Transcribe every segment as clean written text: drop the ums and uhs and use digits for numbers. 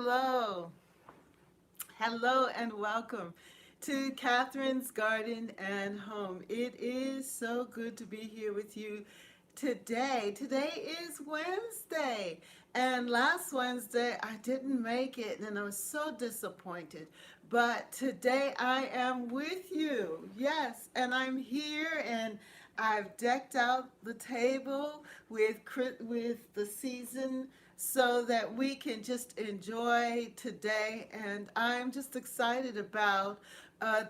hello. Hello and welcome to Catherine's Garden and Home. It is so good to be here with you today. Today is Wednesday, and last Wednesday I didn't make it and I was so disappointed. But today I am with you. Yes, and I'm here and I've decked out the table with the season so that we can just enjoy today. And I'm just excited about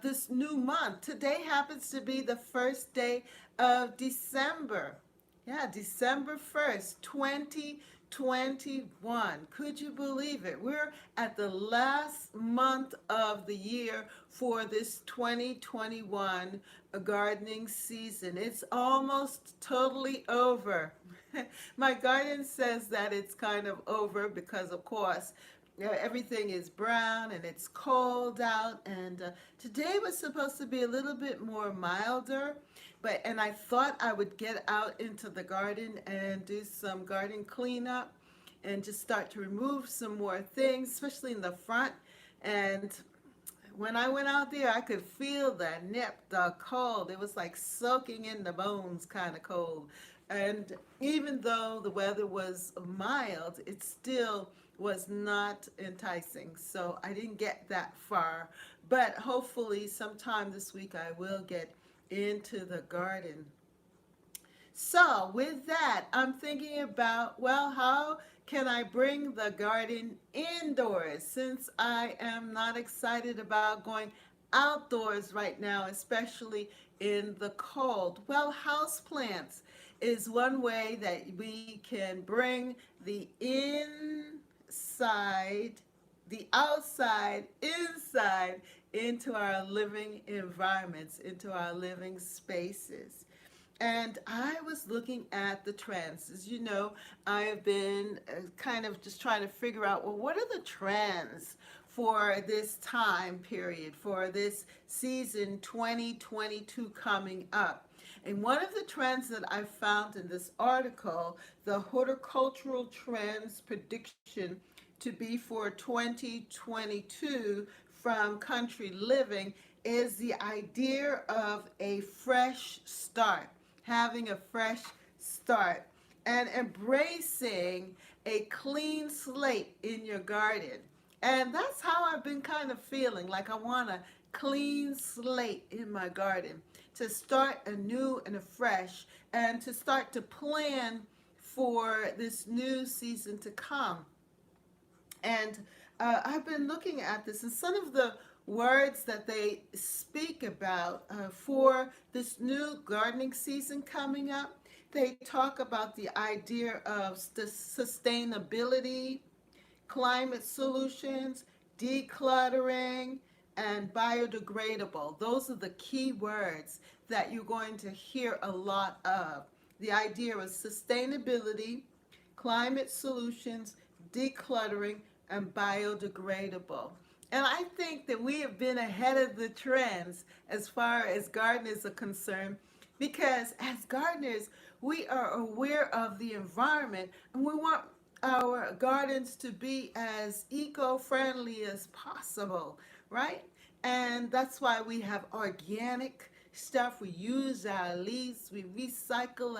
this new month. Today happens to be the first day of December. Yeah, December 1st, 2021. Could you believe it? We're at the last month of the year for this 2021 gardening season. It's almost totally over. My garden says that it's kind of over because, of course, everything is brown and it's cold out. And today was supposed to be a little bit more milder. And I thought I would get out into the garden and do some garden cleanup and just start to remove some more things, especially in the front. And when I went out there, I could feel the cold. It was like soaking in the bones kind of cold. And even though the weather was mild, it still was not enticing. So I didn't get that far. But hopefully sometime this week I will get into the garden. So, with that, I'm thinking about, well, how can I bring the garden indoors since I am not excited about going outdoors right now, especially in the cold? Well, houseplants is one way that we can bring the inside, the outside, inside into our living environments, into our living spaces. And I was looking at the trends. As you know, I have been kind of just trying to figure out, well, what are the trends for this time period, for this season 2022 coming up? And one of the trends that I found in this article, the Horticultural Trends prediction to be for 2022 from Country Living, is the idea of a fresh start, having a fresh start, and embracing a clean slate in your garden. And that's how I've been kind of feeling, like I want a clean slate in my garden to start anew and afresh and to start to plan for this new season to come. And I've been looking at this, and some of the words that they speak about for this new gardening season coming up, they talk about the idea of sustainability, climate solutions, decluttering, and biodegradable. Those are the key words that you're going to hear a lot of. The idea of sustainability, climate solutions, decluttering, and biodegradable. And I think that we have been ahead of the trends as far as gardeners are concerned, because as gardeners, we are aware of the environment and we want our gardens to be as eco-friendly as possible, right? And that's why we have organic stuff. We use our leaves, we recycle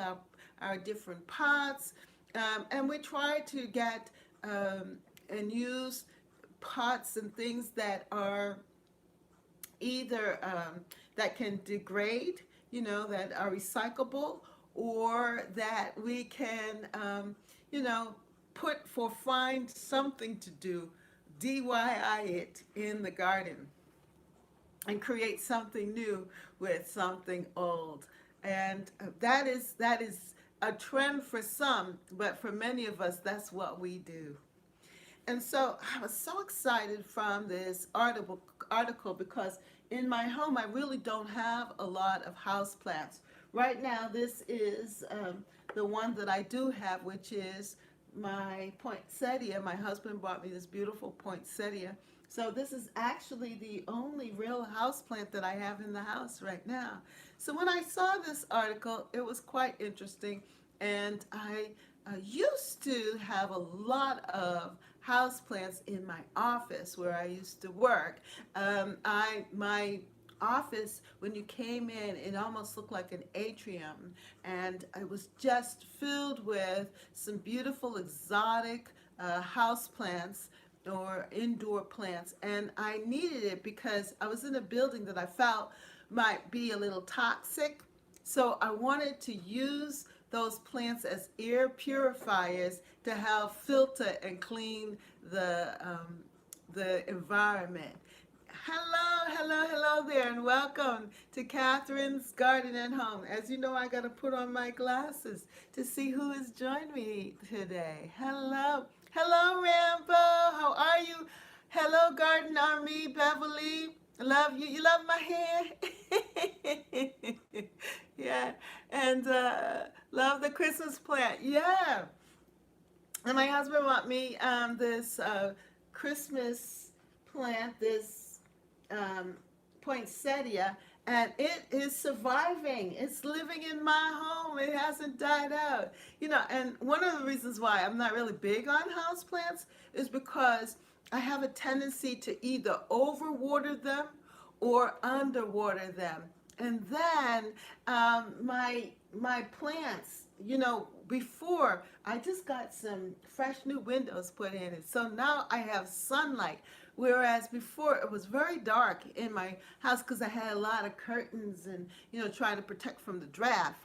our different pots, and we try to get and use pots and things that are either that can degrade, that are recyclable, or that we can, you know, find something to do, DIY it in the garden and create something new with something old. And that is a trend for some, but for many of us, that's what we do. And so I was so excited from this article because in my home I really don't have a lot of house plants. Right now, this is the one that I do have, which is my poinsettia. My husband bought me this beautiful poinsettia. So this is actually the only real house plant that I have in the house right now. So when I saw this article, it was quite interesting, and I used to have a lot of houseplants in my office where I used to work. My office, when you came in, it almost looked like an atrium, and it was just filled with some beautiful exotic house plants or indoor plants. And I needed it because I was in a building that I felt might be a little toxic. So I wanted to use those plants as air purifiers to help filter and clean the environment. Hello there, and welcome to Catherine's Garden and Home. As you know, I got to put on my glasses to see who has joined me today. Hello, Rambo. How are you? Hello, Garden Army, Beverly. I love you. You love my hair? Yeah, and love the Christmas plant. Yeah. And my husband bought me this Christmas plant, this poinsettia, and it is surviving. It's living in my home. It hasn't died out. And one of the reasons why I'm not really big on houseplants is because I have a tendency to either overwater them or underwater them. And then my plants, before I just got some fresh new windows put in it. So now I have sunlight. Whereas before it was very dark in my house because I had a lot of curtains and, trying to protect from the draft.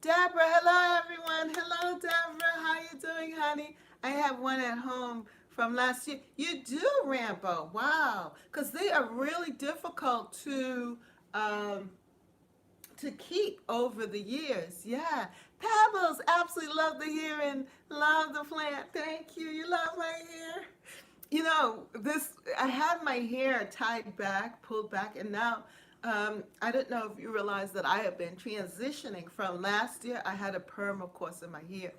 Deborah, hello everyone. Hello, Deborah. How you doing, honey? I have one at home from last year. You do, Rambo. Wow. Because they are really difficult to keep over the years. Yeah. Pebbles, absolutely love the hair and love the plant. Thank you. You love my hair. I had my hair tied back, pulled back, and now I don't know if you realize that I have been transitioning from last year. I had a perm, of course, in my hair.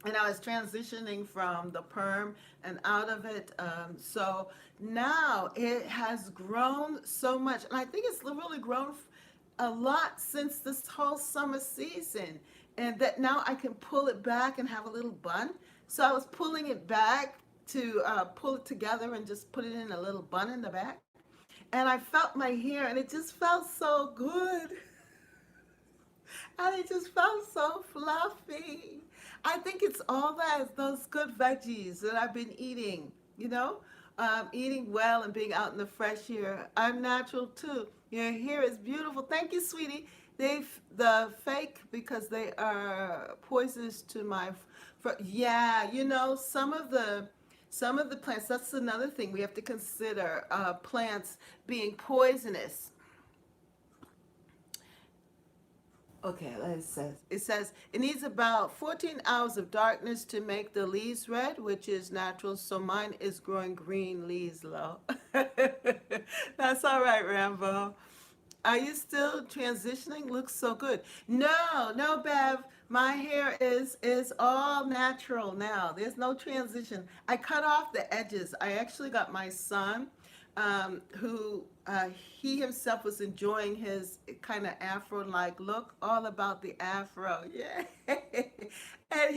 And I was transitioning from the perm and out of it. So now it has grown so much. And I think it's really grown a lot since this whole summer season. And that now I can pull it back and have a little bun. So I was pulling it back to pull it together and just put it in a little bun in the back. And I felt my hair and it just felt so good. And it just felt so fluffy. I think it's all those good veggies that I've been eating, eating well and being out in the fresh air. I'm natural too. Your hair is beautiful. Thank you, sweetie. The fake, because they are poisonous to my, yeah, some of the plants, that's another thing we have to consider, plants being poisonous. Okay, it says it needs about 14 hours of darkness to make the leaves red, which is natural. So mine is growing green leaves low. That's all right, Rambo. Are you still transitioning? Looks so good. No, Bev. My hair is all natural now. There's no transition. I cut off the edges. I actually got my son, who he himself was enjoying his kind of afro-like look, all about the afro. Yeah. And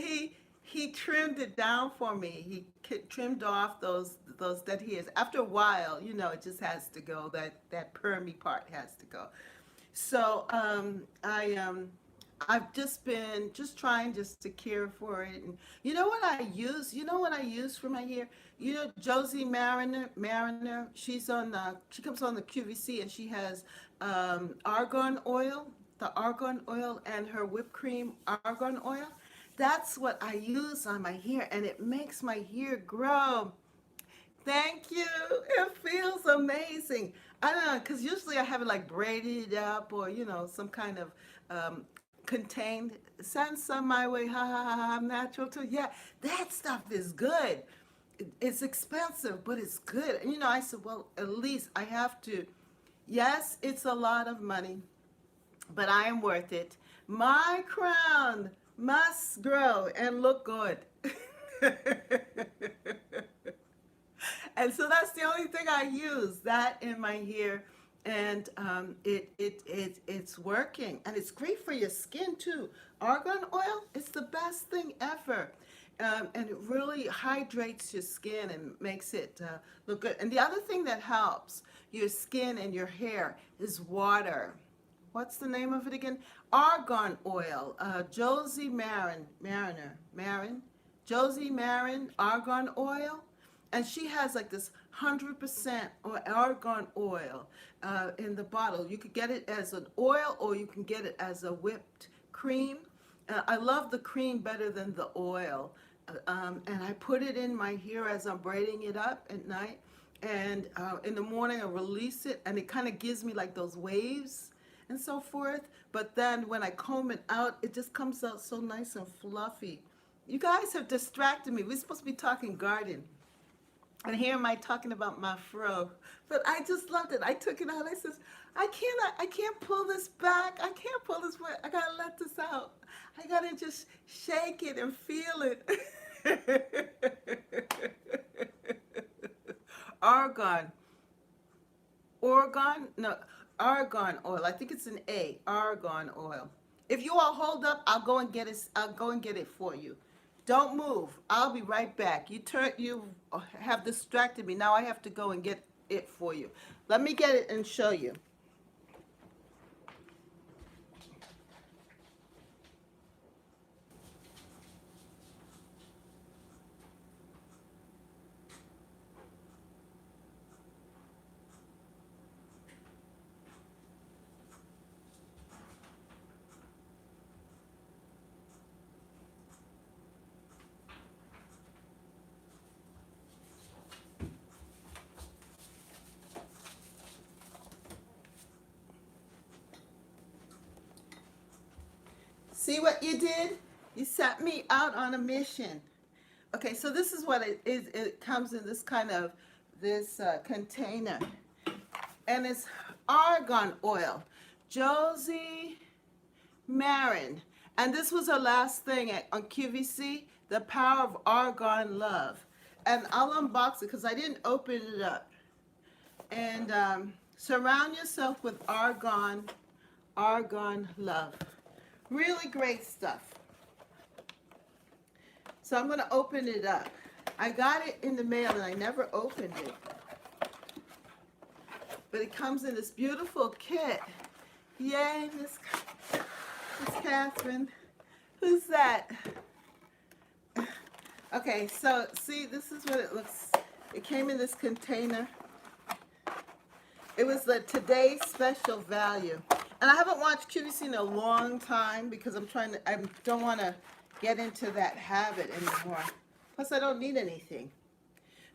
he trimmed it down for me. He trimmed off those dead hairs. After a while, it just has to go. That permy part has to go. So I've just been trying to care for it. And you know what I use? You know what I use for my hair? Josie Mariner. She comes on the QVC and she has argan oil, the argan oil, and her whipped cream argan oil. That's what I use on my hair, and it makes my hair grow. Thank you. It feels amazing. I don't know, because usually I have it like braided up or, some kind of contained. Send some my way. Ha ha ha. I'm natural too. Yeah, that stuff is good. It's expensive, but it's good. And, I said, well, at least I have to. Yes, it's a lot of money, but I am worth it. My crown must grow and look good. And so that's the only thing I use, that in my hair, and it's working, and it's great for your skin too. Argan oil, it's the best thing ever. and it really hydrates your skin and makes it look good. And the other thing that helps your skin and your hair is water. What's the name of it again? Argan oil. Josie Marin argan oil. And she has like this 100% argan oil in the bottle. You could get it as an oil or you can get it as a whipped cream. I love the cream better than the oil. And I put it in my hair as I'm braiding it up at night. And in the morning I release it and it kind of gives me like those waves and so forth. But then when I comb it out, it just comes out so nice and fluffy. You guys have distracted me. We're supposed to be talking garden. And here am I talking about my fro. But I just loved it. I took it out. I says, I can't pull this back. I can't pull this back. I gotta let this out. I gotta just shake it and feel it. Argan. Argan oil. I think it's an A. Argan oil. If you all hold up, I'll go and get it for you. Don't move. I'll be right back. You have distracted me. Now I have to go and get it for you. Let me get it and show you. See what you did? You set me out on a mission. Okay, so this is what it is. It comes in this kind of container, and it's argan oil, Josie Marin, and this was her last thing on QVC, The Power of Argan Love, and I'll unbox it because I didn't open it up. And surround yourself with argan love. Really great stuff. So I'm going to open it up. I got it in the mail and I never opened it. But it comes in this beautiful kit. Yay, Miss Catherine. Who's that? Okay, so see, this is what it looks. It came in this container. It was the today's special value. And I haven't watched QVC in a long time because I don't want to get into that habit anymore. Plus, I don't need anything.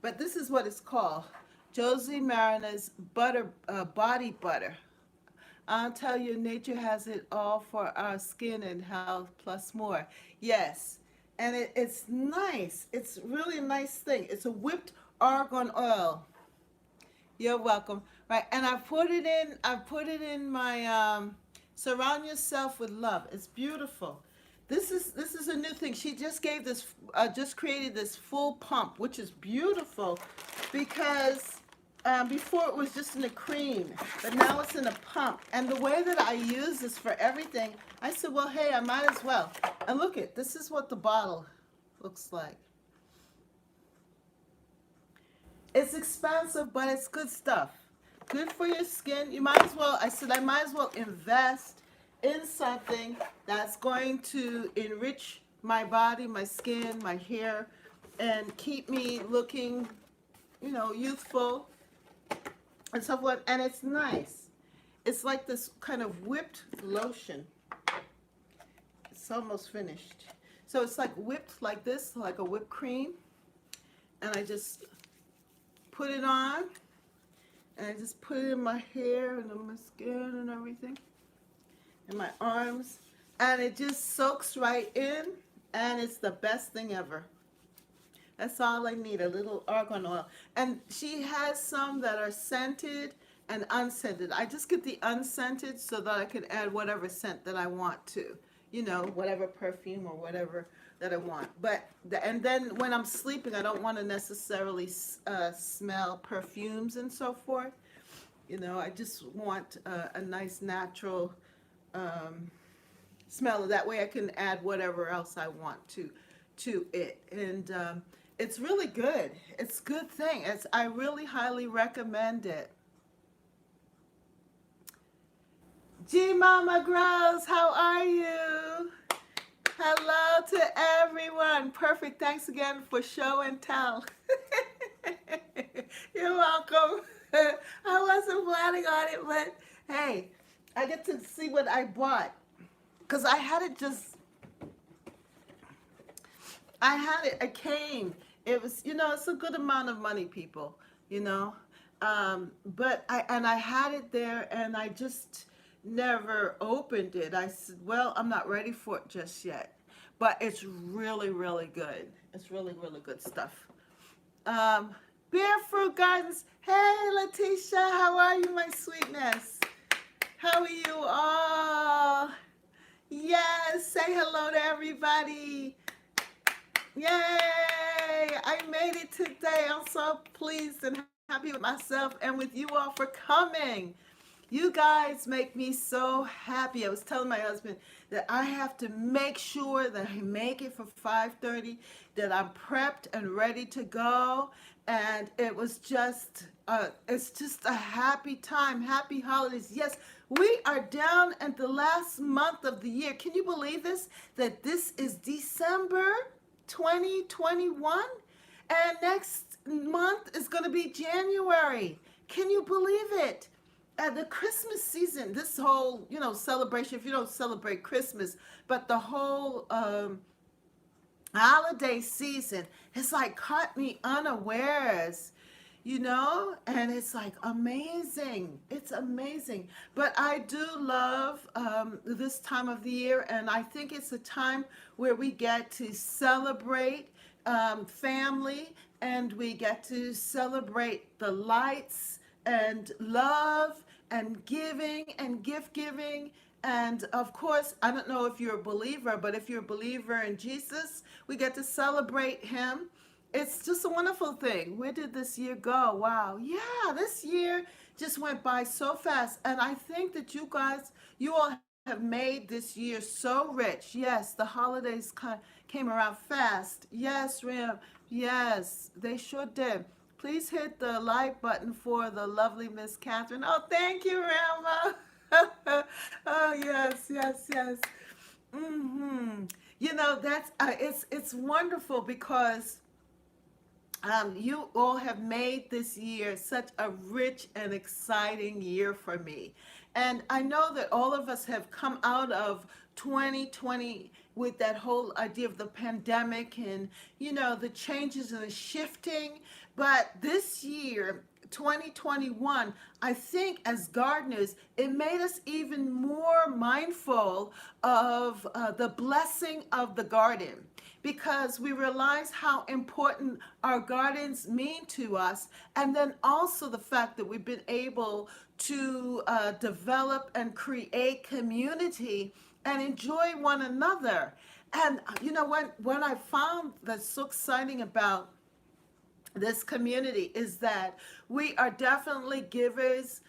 But this is what it's called. Josie Marina's body butter. I'll tell you, nature has it all for our skin and health plus more. Yes. And it's nice. It's really a nice thing. It's a whipped argan oil. You're welcome. Right, and I put it in my surround yourself with love. It's beautiful. This is a new thing. She just created this full pump, which is beautiful because before it was just in a cream, but now it's in a pump. And the way that I use this for everything, I said, well, hey, I might as well. And look it, this is what the bottle looks like. It's expensive, but it's good stuff. Good for your skin. You might as well, I might as well invest in something that's going to enrich my body, my skin, my hair, and keep me looking, youthful and so forth. And it's nice. It's like this kind of whipped lotion. It's almost finished. So it's like whipped like this, like a whipped cream. And I just put it on. And I just put it in my hair and on my skin and everything. And my arms. And it just soaks right in. And it's the best thing ever. That's all I need, a little argan oil. And she has some that are scented and unscented. I just get the unscented so that I can add whatever scent that I want to. Whatever perfume or whatever that I want. And then when I'm sleeping, I don't want to necessarily smell perfumes and so forth. I just want a nice natural smell. That way I can add whatever else I want to, to it. And it's really good. It's a good thing. I really highly recommend it. G Mama Grows, how are you? Hello to everyone. Perfect. Thanks again for show and tell. You're welcome. I wasn't planning on it, but hey, I get to see what I bought. Because it came. It was, it's a good amount of money, people, you know. But I had it there and I just never opened it. I said, well, I'm not ready for it just yet. But it's really, really good. It's really, really good stuff. Um, Bear Fruit Gardens. Hey, Letitia, how are you, my sweetness? How are you all? Yes, say hello to everybody. Yay! I made it today. I'm so pleased and happy with myself and with you all for coming. You guys make me so happy. I was telling my husband that I have to make sure that I make it for 5:30, that I'm prepped and ready to go. And it's just a happy time, happy holidays. Yes, we are down at the last month of the year. Can you believe this? That this is December 2021, and next month is going to be January. Can you believe it? The Christmas season, this whole, celebration, if you don't celebrate Christmas, but the whole holiday season, it's like caught me unawares, and it's like amazing. It's amazing. But I do love this time of the year, and I think it's a time where we get to celebrate family, and we get to celebrate the lights and love and giving and gift giving. And of course, I don't know if you're a believer, but if you're a believer in Jesus, we get to celebrate him. It's just a wonderful thing. Where did this year go? Wow. Yeah, this year just went by so fast. And I think that you all have made this year so rich. Yes, the holidays came around fast. Yes, Ram. Yes, they sure did. Please hit the like button for the lovely Miss Catherine. Oh, thank you, Rama. Oh, yes, yes, yes. That's it's wonderful because you all have made this year such a rich and exciting year for me. And I know that all of us have come out of 2020 with that whole idea of the pandemic and, the changes and the shifting. But this year, 2021, I think as gardeners, it made us even more mindful of the blessing of the garden, because we realize how important our gardens mean to us, and then also the fact that we've been able to develop and create community and enjoy one another. And when I found that's so exciting about this community is that we are definitely givers.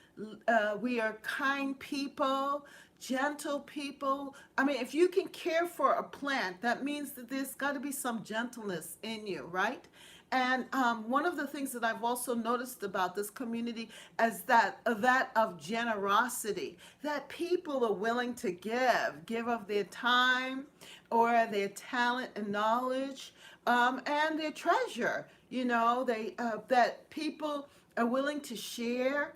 We are kind people, gentle people. I mean, if you can care for a plant, that means that there's got to be some gentleness in you, right? And one of the things that I've also noticed about this community is that of generosity, that people are willing to give of their time or their talent and knowledge, and their treasure. That people are willing to share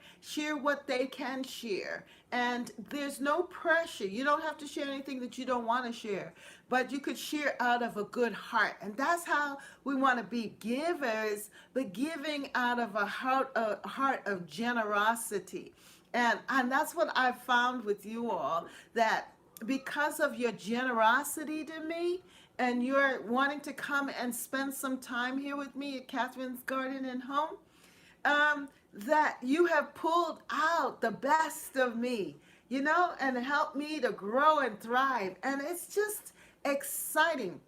what they can share. And there's no pressure. You don't have to share anything that you don't want to share, but you could share out of a good heart. And that's how we want to be givers, but giving out of a heart of generosity. And that's what I've found with you all, that because of your generosity to me, and you're wanting to come and spend some time here with me at Catherine's Garden and Home, that you have pulled out the best of me, and helped me to grow and thrive. And it's just exciting.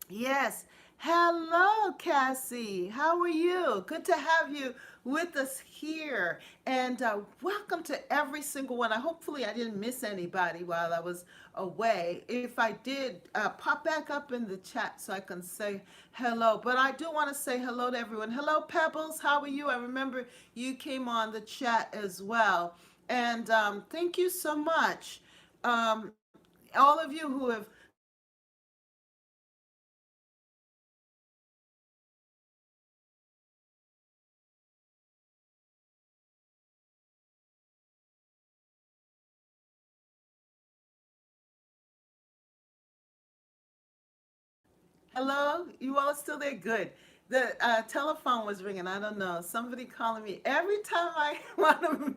Yes. Hello, Cassie. How are you? Good to have you with us here. And welcome to every single one. Hopefully, I didn't miss anybody while I was away. If I did, pop back up in the chat so I can say hello. But I do want to say hello to everyone. Hello, Pebbles. How are you? I remember you came on the chat as well. And thank you so much. All of you who have come in and hello, you all still there? Good. The telephone was ringing. I don't know. Somebody calling me every time I want to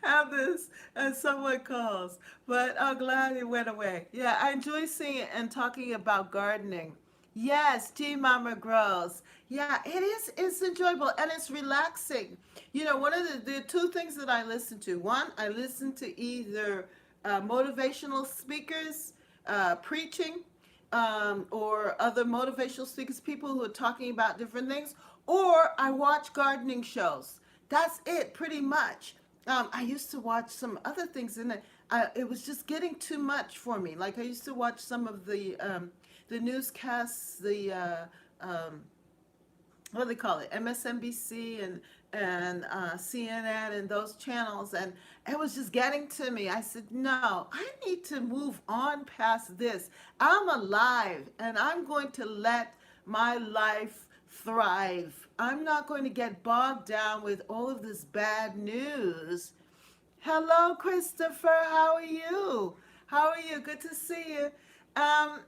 have this, and someone calls. But I'm glad it went away. Yeah, I enjoy seeing it and talking about gardening. Yes, G Mama Grows. Yeah, it is. It's enjoyable and it's relaxing. You know, one of the two things that I listen to. One, I listen to either motivational speakers preaching, or other motivational speakers, people who are talking about different things, or I watch gardening shows. That's it, pretty much. I used to watch some other things, and it was just getting too much for me. Like I used to watch some of the newscasts, um, what do they call it, MSNBC and CNN and those channels, and it was just getting to me. I said, no, I need to move on past this. I'm alive, and I'm going to let my life thrive. I'm not going to get bogged down with all of this bad news. Hello, Christopher. How are you? How are you? Good to see you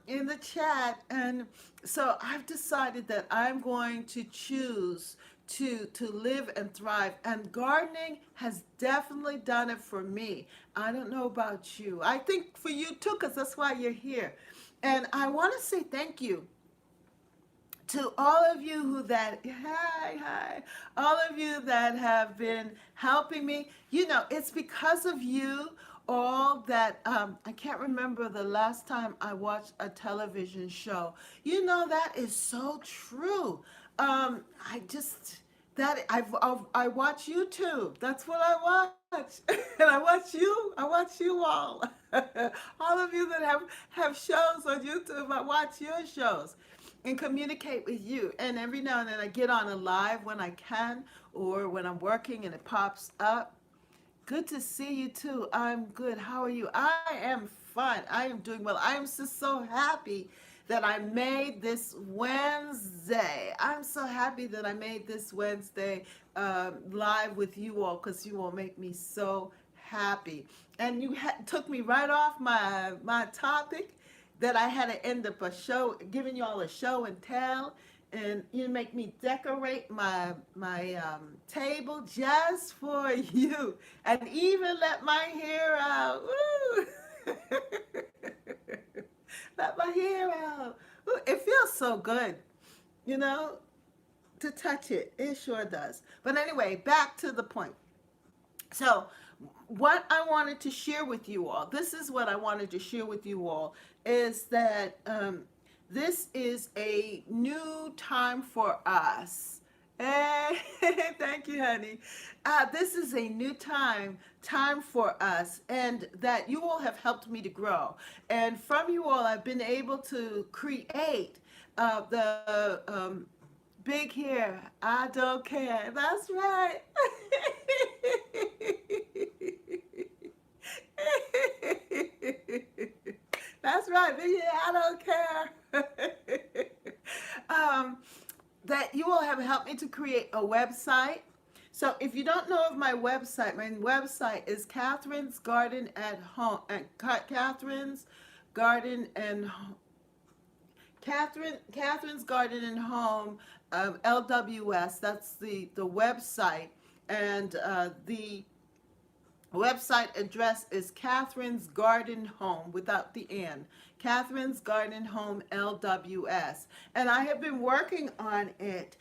in the chat. And so I've decided that I'm going to choose to live and thrive. And gardening has definitely done it for me. I don't know about you. I think for you too, because that's why you're here. And I want to say thank you to all of you who that hi all of you that have been helping me. You know, it's because of you all that I can't remember the last time I watched a television show. You know, that is so true. I just that I watch YouTube. That's what I watch. And I watch you all. All of you that have shows on YouTube, I watch your shows and communicate with you. And every now and then I get on a live when I can, or when I'm working and it pops up. Good to see you too. I'm good. How are you? I am fine. I am doing well. I am just so happy that I made this Wednesday. I'm so happy that I made this Wednesday live with you all, because you all make me so happy. And you took me right off my topic that I had to end up a show, giving you all a show and tell, and you make me decorate my table just for you, and even let my hair out. Woo! Let my hair out. Ooh, it feels so good, you know, to touch it. It sure does. But anyway, back to the point. So, what I wanted to share with you all, this is what I wanted to share with you all, is that this is a new time for us. Hey, thank you, honey. This is a new time for us, and that you all have helped me to grow. And from you all, I've been able to create the big hair. I don't care. That's right. That's right, big hair. I don't care. um, that you all have helped me to create a website. So if you don't know of my website is Catherine's Garden at Home, and Catherine's Garden and Catherine's Garden and Home, LWS. That's the website, and the website address is Catherine's Garden Home without the N. Catherine's Garden Home LWS. And I have been working on it,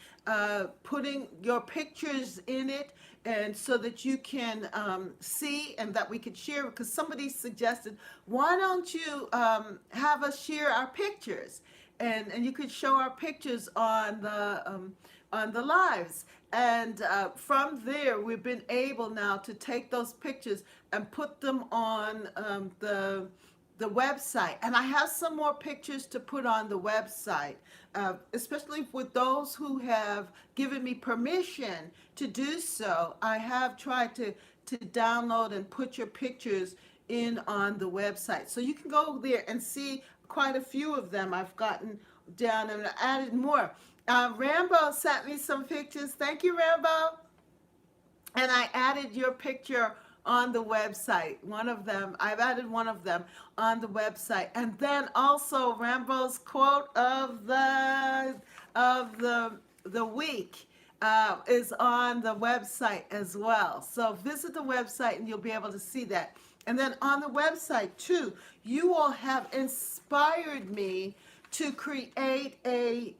putting your pictures in it, and so that you can see and that we could share, because somebody suggested, why don't you have us share our pictures? and you could show our pictures on the lives. And from there, we've been able now to take those pictures and put them on the website. And I have some more pictures to put on the website, especially with those who have given me permission to do so. I have tried to download and put your pictures in on the website. So you can go there and see quite a few of them I've gotten down and added more. Rambo sent me some pictures. Thank you, Rambo. And I added your picture on the website. One of them, I've added one of them on the website. And then also Rambo's quote of the week is on the website as well. So visit the website and you'll be able to see that. And then on the website too, you all have inspired me to create a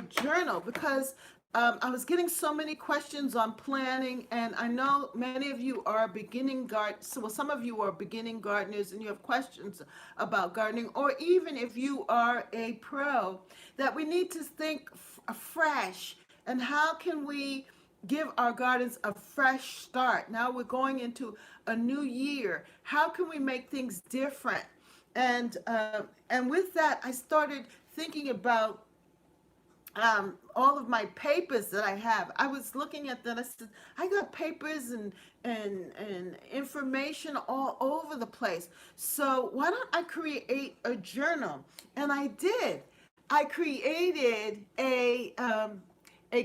journal, because I was getting so many questions on planning, and I know many of you are beginning gardeners. Well, some of you are beginning gardeners and you have questions about gardening, or even if you are a pro, that we need to think afresh and how can we give our gardens a fresh start. Now we're going into a new year. How can we make things different? And with that, I started thinking about all of my papers that I have. I was looking at that. I said, I got papers and information all over the place. So why don't I create a journal? And I did. I created a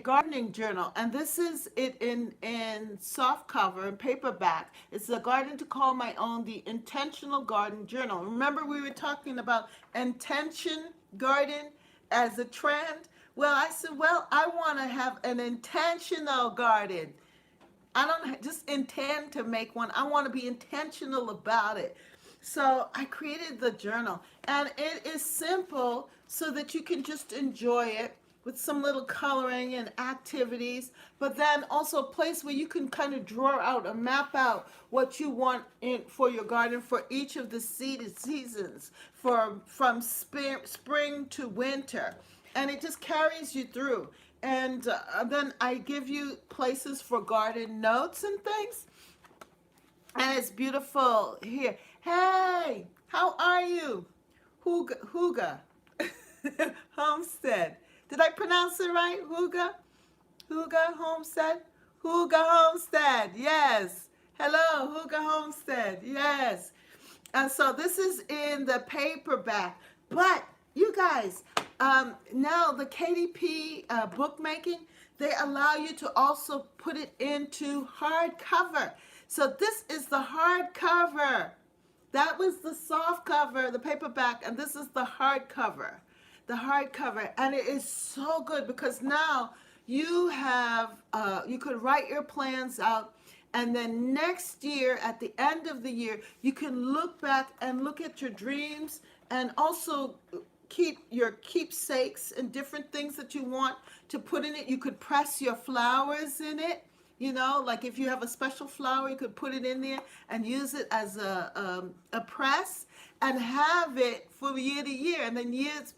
gardening journal, and this is it in soft cover and paperback. It's a Garden to Call My Own, the Intentional Garden Journal. Remember we were talking about intention garden as a trend? Well, I said, well, I want to have an intentional garden. I don't just intend to make one. I want to be intentional about it. So I created the journal, and it is simple so that you can just enjoy it with some little coloring and activities, but then also a place where you can kind of draw out or map out what you want for your garden for each of the seasons, from spring to winter, and it just carries you through. And then I give you places for garden notes and things, and it's beautiful here. Hey, how are you? Huga Homestead. Did I pronounce it right? Huga Homestead? Huga Homestead, yes. Hello, Huga Homestead, yes. And so this is in the paperback. But you guys, now the KDP bookmaking, they allow you to also put it into hardcover. So this is the hardcover. That was the soft cover, the paperback, and this is the hardcover. The hardcover, and it is so good because now you have you could write your plans out, and then next year at the end of the year you can look back and look at your dreams, and also keep your keepsakes and different things that you want to put in it. You could press your flowers in it. You know, like if you have a special flower, you could put it in there and use it as a press and have it for year to year. And then years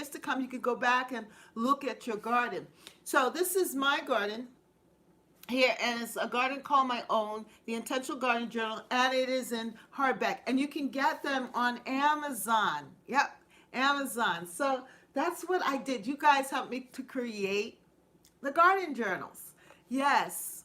to come, you could go back and look at your garden. So this is my garden here, and it's a Garden Call My Own, the Intentional Garden Journal, and it is in hardback. And you can get them on Amazon. Yep, Amazon. So that's what I did. You guys helped me to create the garden journals. Yes.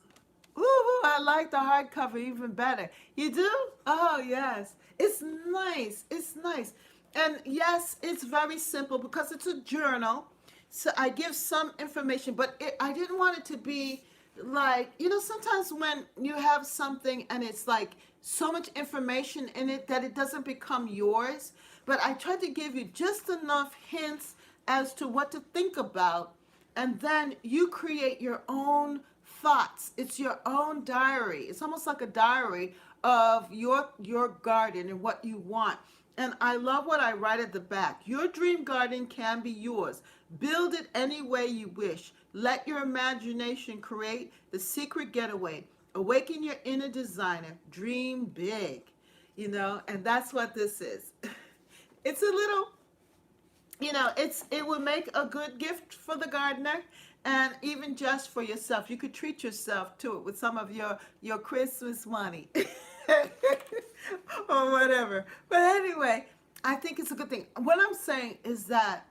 Ooh, I like the hardcover even better. You do? Oh, yes. It's nice. It's nice. And yes, it's very simple because it's a journal. So I give some information, but I didn't want it to be like, you know, sometimes when you have something and it's like so much information in it that it doesn't become yours. But I tried to give you just enough hints as to what to think about, and then you create your own thoughts. It's your own diary. It's almost like a diary of your garden and what you want. And I love what I write at the back. Your dream garden can be yours. Build it any way you wish. Let your imagination create the secret getaway. Awaken your inner designer. Dream big. You know, and that's what this is. It's a little it would make a good gift for the gardener, and even just for yourself. You could treat yourself to it with some of your Christmas money or whatever. But anyway, I think it's a good thing. What I'm saying is that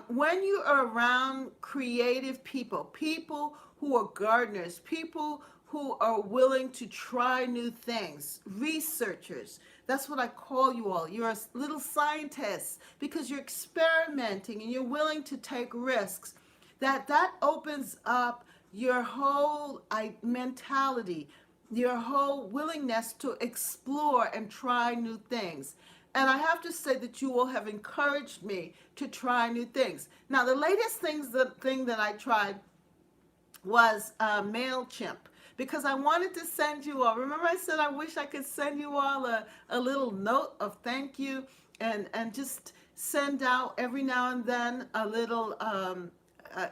when you are around creative people, people who are gardeners, people who are willing to try new things, researchers, that's what I call you all. You're little scientists because you're experimenting and you're willing to take risks. That opens up your whole mentality, your whole willingness to explore and try new things. And I have to say that you all have encouraged me to try new things. Now, the latest thing that I tried was MailChimp, because I wanted to send you all. Remember, I said I wish I could send you all a little note of thank you, and just send out every now and then a little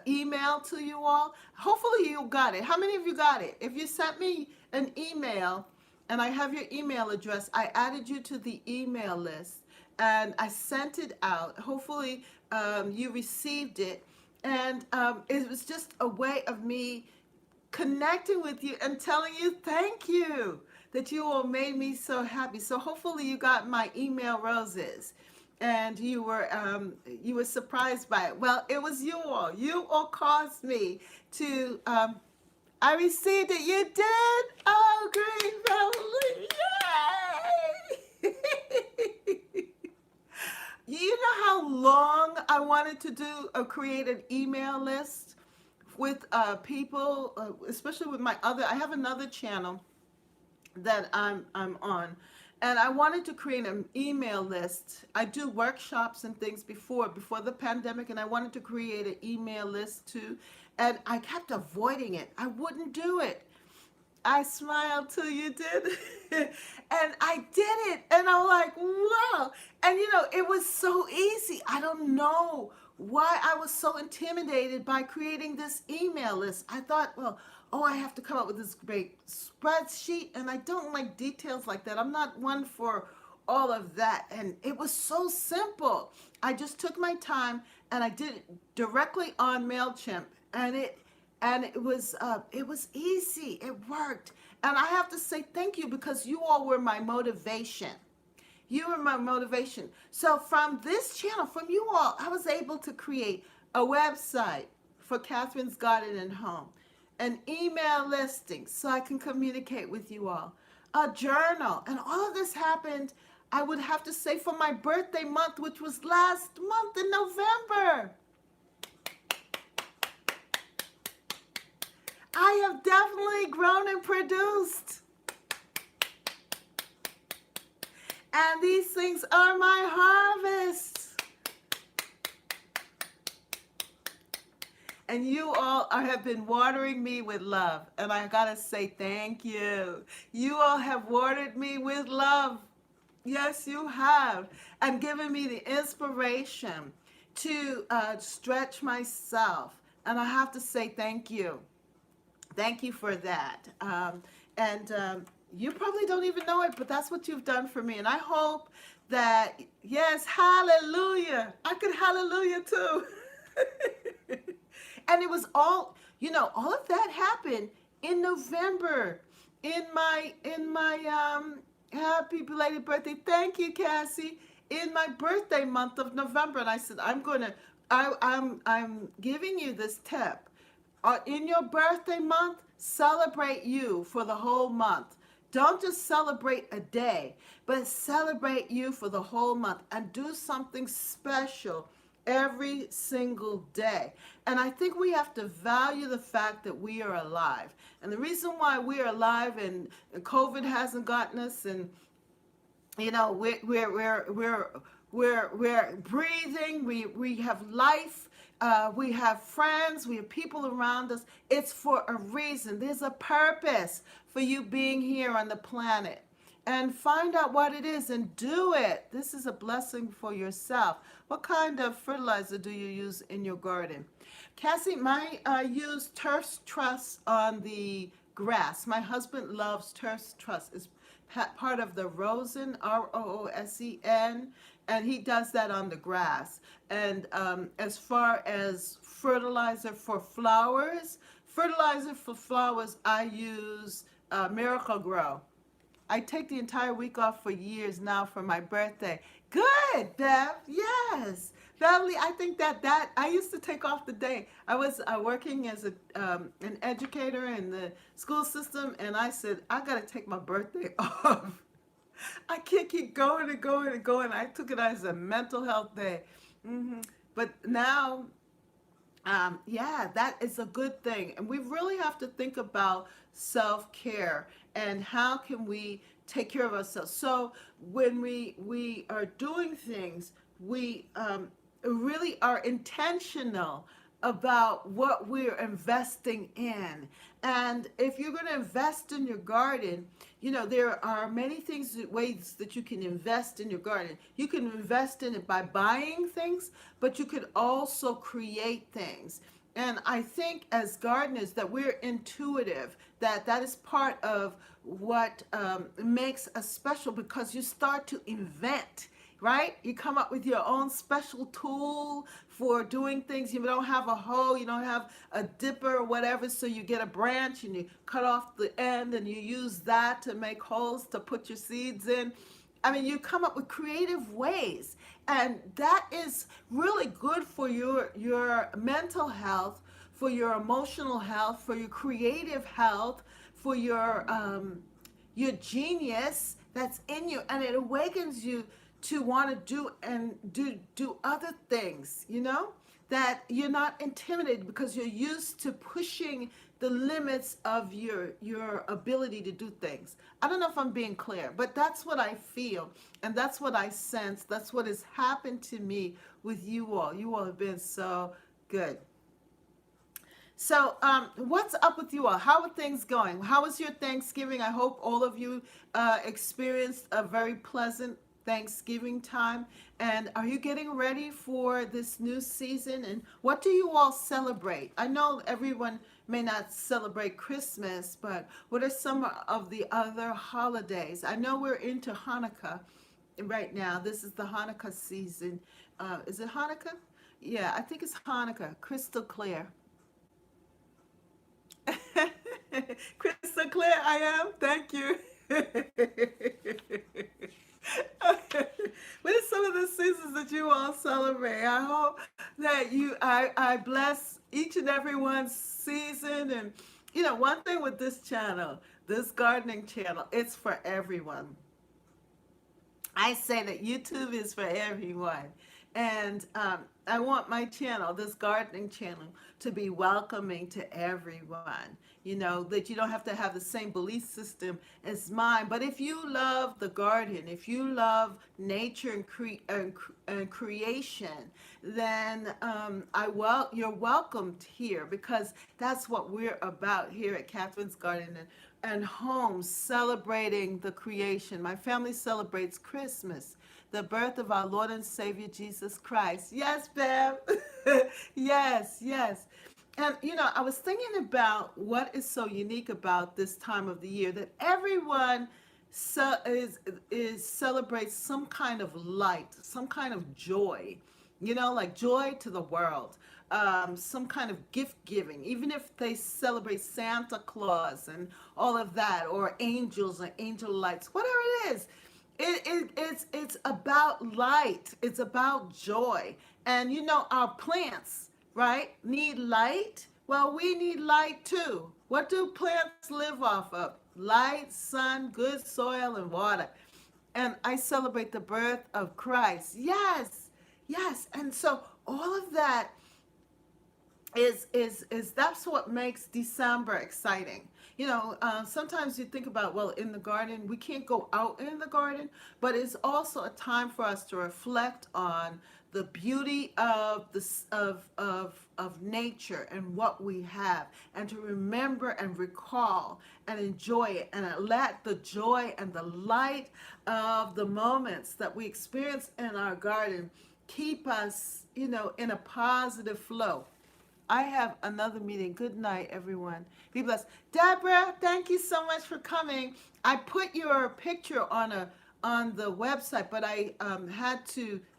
email to you all. Hopefully you got it. How many of you got it? If you sent me an email and I have your email address, I added you to the email list and I sent it out. Hopefully you received it. And it was just a way of me connecting with you and telling you thank you, that you all made me so happy. So hopefully you got my email roses and you were surprised by it. Well, it was you all. You all caused me to I received it. You did? Oh, great, Beverly. Yay! You know how long I wanted to create an email list with people, especially with I have another channel that I'm on, and I wanted to create an email list. I do workshops and things before the pandemic, and I wanted to create an email list too, and I kept avoiding it. I wouldn't do it. I smiled till you did. And I did it. And I'm like, wow. And it was so easy. I don't know why I was so intimidated by creating this email list. I thought, well, I have to come up with this great spreadsheet. And I don't like details like that. I'm not one for all of that. And it was so simple. I just took my time and I did it directly on MailChimp. And it was easy. It worked. And I have to say thank you because you all were my motivation. You were my motivation. So from this channel, from you all, I was able to create a website for Catherine's Garden and Home, an email listing so I can communicate with you all, a journal. And all of this happened, I would have to say, for my birthday month, which was last month in November. I have definitely grown and produced. And these things are my harvest. And you all have been watering me with love. And I gotta say thank you. You all have watered me with love. Yes, you have. And given me the inspiration to stretch myself. And I have to say thank you. Thank you for that. You probably don't even know it, but that's what you've done for me. And I hope that, yes, hallelujah. I could hallelujah too. And it was all of that happened in November, in my happy belated birthday. Thank you, Cassie. In my birthday month of November. And I said, I'm giving you this tip. In your birthday month, celebrate you for the whole month. Don't just celebrate a day, but celebrate you for the whole month and do something special every single day. And I think we have to value the fact that we are alive. And the reason why we are alive and COVID hasn't gotten us, and we're breathing, we have life. We have friends, we have people around us. It's for a reason. There's a purpose for you being here on the planet. And find out what it is and do it. This is a blessing for yourself. What kind of fertilizer do you use in your garden? Cassie, I use turf truss on the grass. My husband loves turf truss. It's part of the Rosen, Roosen, and he does that on the grass. And as far as fertilizer for flowers, I use Miracle Grow. I take the entire week off for years now for my birthday. Good, Bev. Yes. Valerie, I think that I used to take off the day. I was working as an educator in the school system, and I said, I got to take my birthday off. I can't keep going and going and going. I took it as a mental health day. But now, yeah, that is a good thing. And we really have to think about self-care and how can we take care of ourselves. So when we are doing things, we really are intentional about what we're investing in. And if you're going to invest in your garden, you know, there are many things, ways that you can invest in your garden. You can invest in it by buying things, but you could also create things. And I think as gardeners that we're intuitive, that is part of what makes us special, because you start to invent, right? You come up with your own special tool for doing things. You don't have a hoe, you don't have a dipper or whatever, so you get a branch and you cut off the end and you use that to make holes to put your seeds in. I mean, you come up with creative ways, and that is really good for your mental health, for your emotional health, for your creative health, for your genius that's in you, and it awakens you to want to do other things, you know, that you're not intimidated because you're used to pushing the limits of your ability to do things. I don't know if I'm being clear, but that's what I feel, and that's what I sense. That's what has happened to me with you all. You all have been so good. So, what's up with you all? How are things going? How was your Thanksgiving? I hope all of you experienced a very pleasant Thanksgiving time. And are you getting ready for this new season? And what do you all celebrate? I know everyone may not celebrate Christmas, but what are some of the other holidays? I know we're into Hanukkah right now. This is the Hanukkah season. Is it Hanukkah? Yeah, I think it's Hanukkah. Crystal clear. Crystal clear, I am. Thank you. What are some of the seasons that you all celebrate? I hope that I bless each and every one's season. And you know, one thing with this channel, this gardening channel, it's for everyone. I say that YouTube is for everyone. And I want my channel, this gardening channel, to be welcoming to everyone. You know, that you don't have to have the same belief system as mine. But if you love the garden, if you love nature and creation, then you're welcomed here, because that's what we're about here at Catherine's Garden and Home, celebrating the creation. My family celebrates Christmas, the birth of our Lord and Savior Jesus Christ. Yes, Bev. Yes, yes. And you know, I was thinking about what is so unique about this time of the year, that everyone celebrates some kind of light, some kind of joy. You know, like joy to the world. Some kind of gift giving, even if they celebrate Santa Claus and all of that, or angels and angel lights, whatever it is. It's about light. It's about joy. And you know, our plants, right, need light. Well, we need light too. What do plants live off of? Light, sun, good soil, and water. And I celebrate the birth of Christ. Yes, yes. And so all of that is that's what makes December exciting. You know, sometimes you think about, well, in the garden, we can't go out in the garden, but it's also a time for us to reflect on the beauty of of nature and what we have, and to remember and recall and enjoy it, and let the joy and the light of the moments that we experience in our garden keep us, you know, in a positive flow. I have another meeting. Good night, everyone. Be blessed. Deborah, thank you so much for coming. I put your picture on on the website, but I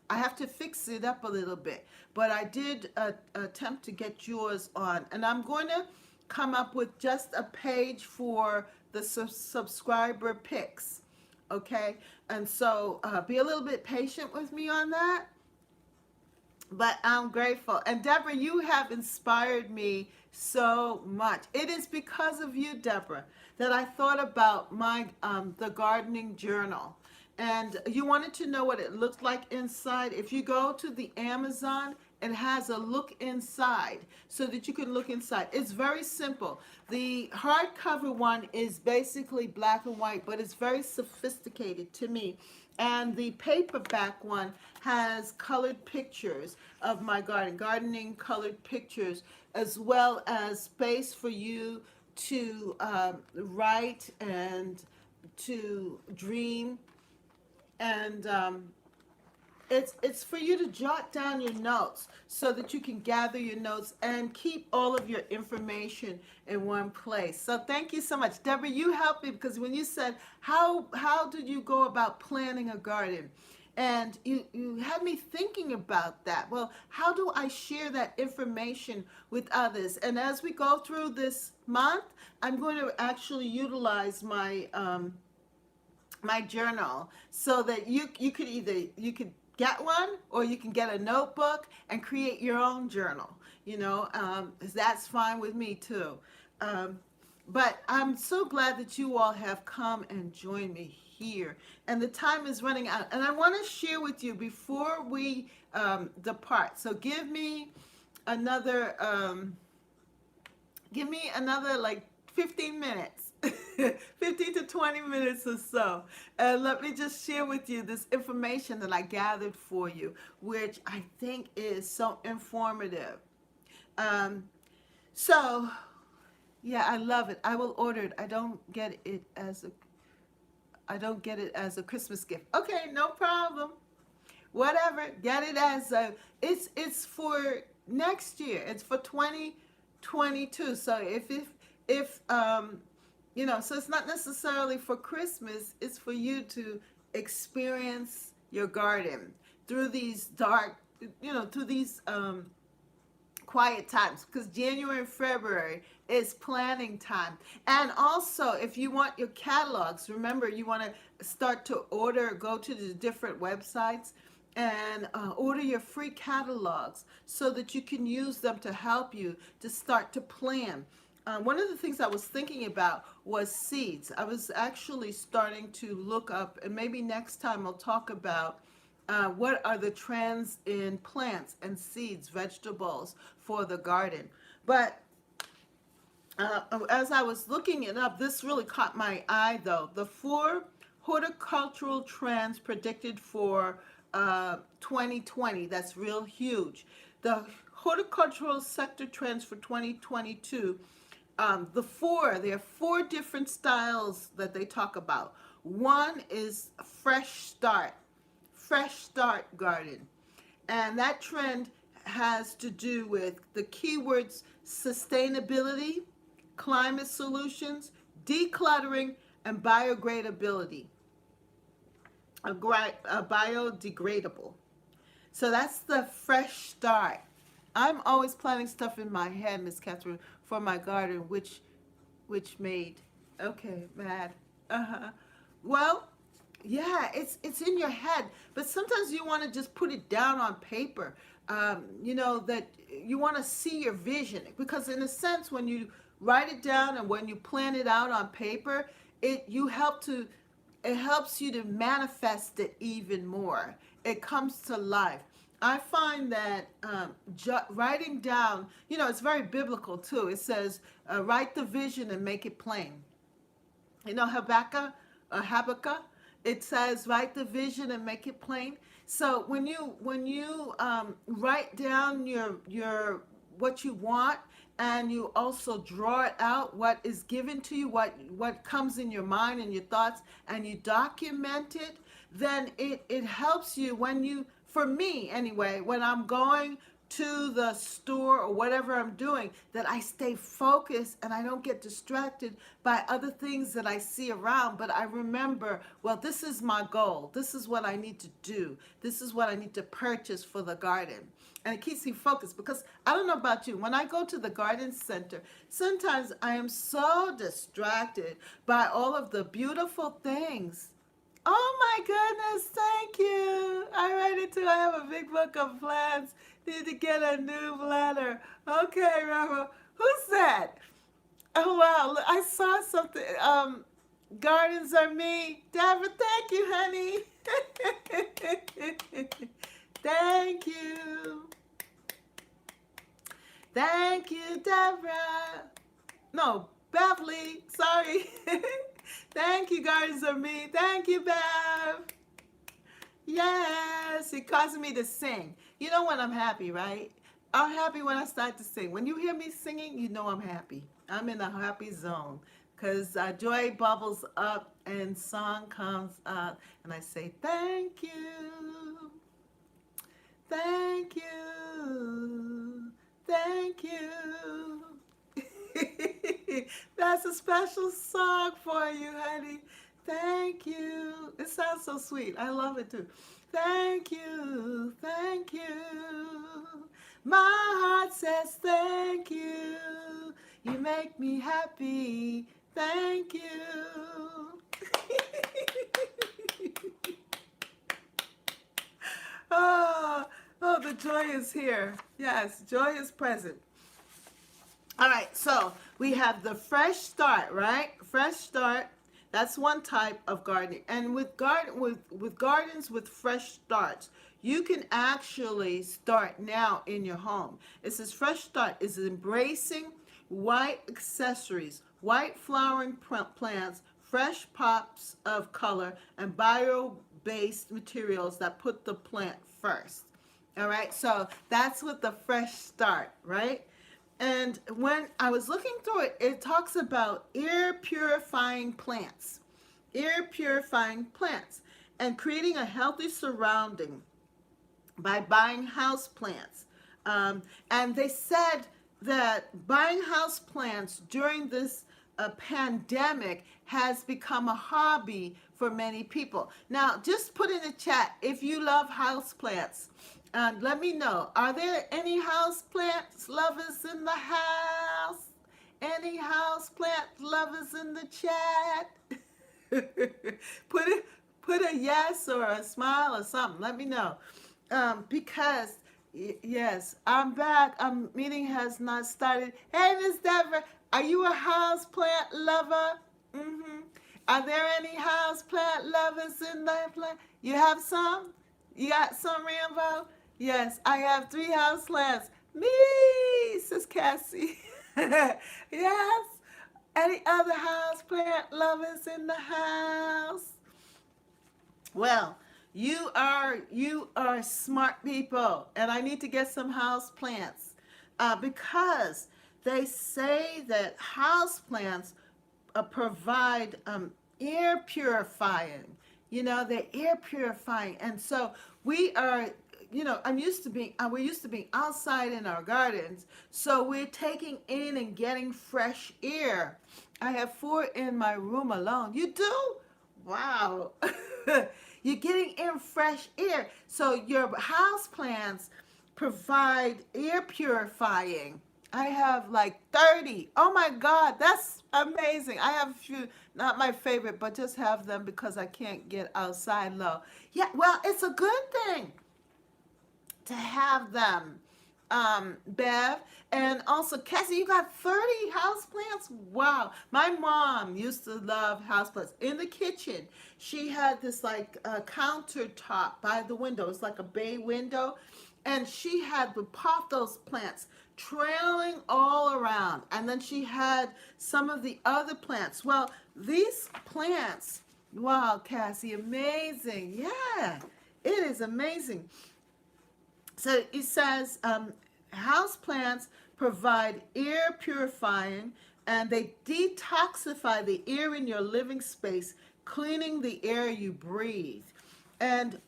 have to fix it up a little bit. But I did attempt to get yours on, and I'm going to come up with just a page for the subscriber picks. Okay, and so be a little bit patient with me on that. But I'm grateful. And Deborah, you have inspired me so much. It is because of you, Deborah, that I thought about my the gardening journal. And you wanted to know what it looked like inside. If you go to the Amazon, it has a look inside so that you can look inside. It's very simple. The hardcover one is basically black and white, but it's very sophisticated to me. And the paperback one has colored pictures of my gardening colored pictures, as well as space for you to write and to dream. And it's for you to jot down your notes so that you can gather your notes and keep all of your information in one place. So thank you so much. Deborah, you helped me, because when you said, how did you go about planning a garden? And you had me thinking about that. Well, how do I share that information with others? And as we go through this month, I'm going to actually utilize my my journal so that you could get one, or you can get a notebook and create your own journal. That's fine with me too. But I'm so glad that you all have come and joined me here. And the time is running out. And I want to share with you before we depart. So give me another like 15 minutes. 15 to 20 minutes or so. And let me just share with you this information that I gathered for you, which I think is so informative. So, yeah, I love it. I will order it. I don't get it as a Christmas gift. Okay, no problem. Whatever. Get it as it's for next year. It's for 2022. So if so it's not necessarily for Christmas. It's for you to experience your garden through these through these quiet times, because January and February is planning time. And also, if you want your catalogs, remember, you want to start to go to the different websites and order your free catalogs so that you can use them to help you to start to plan. One of the things I was thinking about was seeds. I was actually starting to look up, and maybe next time I'll talk about what are the trends in plants and seeds, vegetables for the garden. But as I was looking it up, this really caught my eye, though. The 4 horticultural trends predicted for 2020. That's real huge. The horticultural sector trends for 2022. There are 4 different styles that they talk about. One is fresh start garden. And that trend has to do with the keywords sustainability, climate solutions, decluttering, and biodegradability. Biodegradable. So that's the fresh start. I'm always planning stuff in my head, Miss Catherine, for my garden, which made, okay, mad. Well, yeah, it's in your head, but sometimes you want to just put it down on paper. That you want to see your vision, because in a sense, when you write it down and when you plan it out on paper, it helps you to manifest it even more. It comes to life. I find that writing down, it's very biblical too. It says, write the vision and make it plain. Habakkuk, it says, write the vision and make it plain. So when you write down your what you want, and you also draw it out, what is given to you, what comes in your mind and your thoughts, and you document it, then it helps you for me anyway, when I'm going to the store or whatever I'm doing, that I stay focused and I don't get distracted by other things that I see around. But I remember, well, this is my goal. This is what I need to do. This is what I need to purchase for the garden. And it keeps me focused, because I don't know about you, when I go to the garden center, sometimes I am so distracted by all of the beautiful things. Oh my goodness, thank you. I read it too. I have a big book of plants. Need to get a new bladder. Okay, Rama. Who's that? Oh wow, look, I saw something. Gardens are me. Deborah, thank you, honey. Thank you. Thank you, Deborah. No, Beverly. Sorry. Thank you, Gardens are me. Thank you, Bev. Yes, it causes me to sing. You know when I'm happy, right? I'm happy when I start to sing. When you hear me singing, you know I'm happy. I'm in a happy zone, because joy bubbles up and song comes up, and I say, thank you, thank you, thank you. That's a special song for you, honey. Thank you. It sounds so sweet. I love it too. Thank you. Thank you. My heart says thank you. You make me happy. Thank you. Oh, the joy is here. Yes, joy is present. All right, so we have the fresh start, right? Fresh start. That's one type of gardening. And with gardens with fresh starts, you can actually start now in your home. It says fresh start is embracing white accessories, white flowering plants, fresh pops of color, and bio-based materials that put the plant first. All right, so that's with the fresh start, right? And when I was looking through it, it talks about air purifying plants, and creating a healthy surrounding by buying house plants. And they said that buying house plants during this pandemic has become a hobby for many people. Now, just put in the chat if you love house plants. Let me know. Are there any house plants lovers in the house? Any house plant lovers in the chat? Put a yes or a smile or something. Let me know. Because yes, I'm back. Meeting has not started. Hey, Miss Deborah, are you a house plant lover? Mm-hmm. Are there any house plant lovers in the plant? You have some? You got some, Rambo? Yes, I have 3 house plants. Me, says Cassie. Yes. Any other house plant lovers in the house? Well, you are smart people, and I need to get some house plants because they say that house plants provide air purifying. You know, they're air purifying, and so we are. You know, we're used to being outside in our gardens, so we're taking in and getting fresh air. I have 4 in my room alone. You do? Wow. You're getting in fresh air. So your house plants provide air purifying. I have like 30. Oh my God, that's amazing. I have a few, not my favorite, but just have them because I can't get outside low. Yeah, well, it's a good thing to have them, Bev. And also, Cassie, you got 30 houseplants? Wow. My mom used to love houseplants. In the kitchen, she had this like countertop by the window. It's like a bay window. And she had the pothos plants trailing all around. And then she had some of the other plants. Well, these plants, wow, Cassie, amazing. Yeah, it is amazing. So it says house plants provide air purifying, and they detoxify the air in your living space, cleaning the air you breathe. And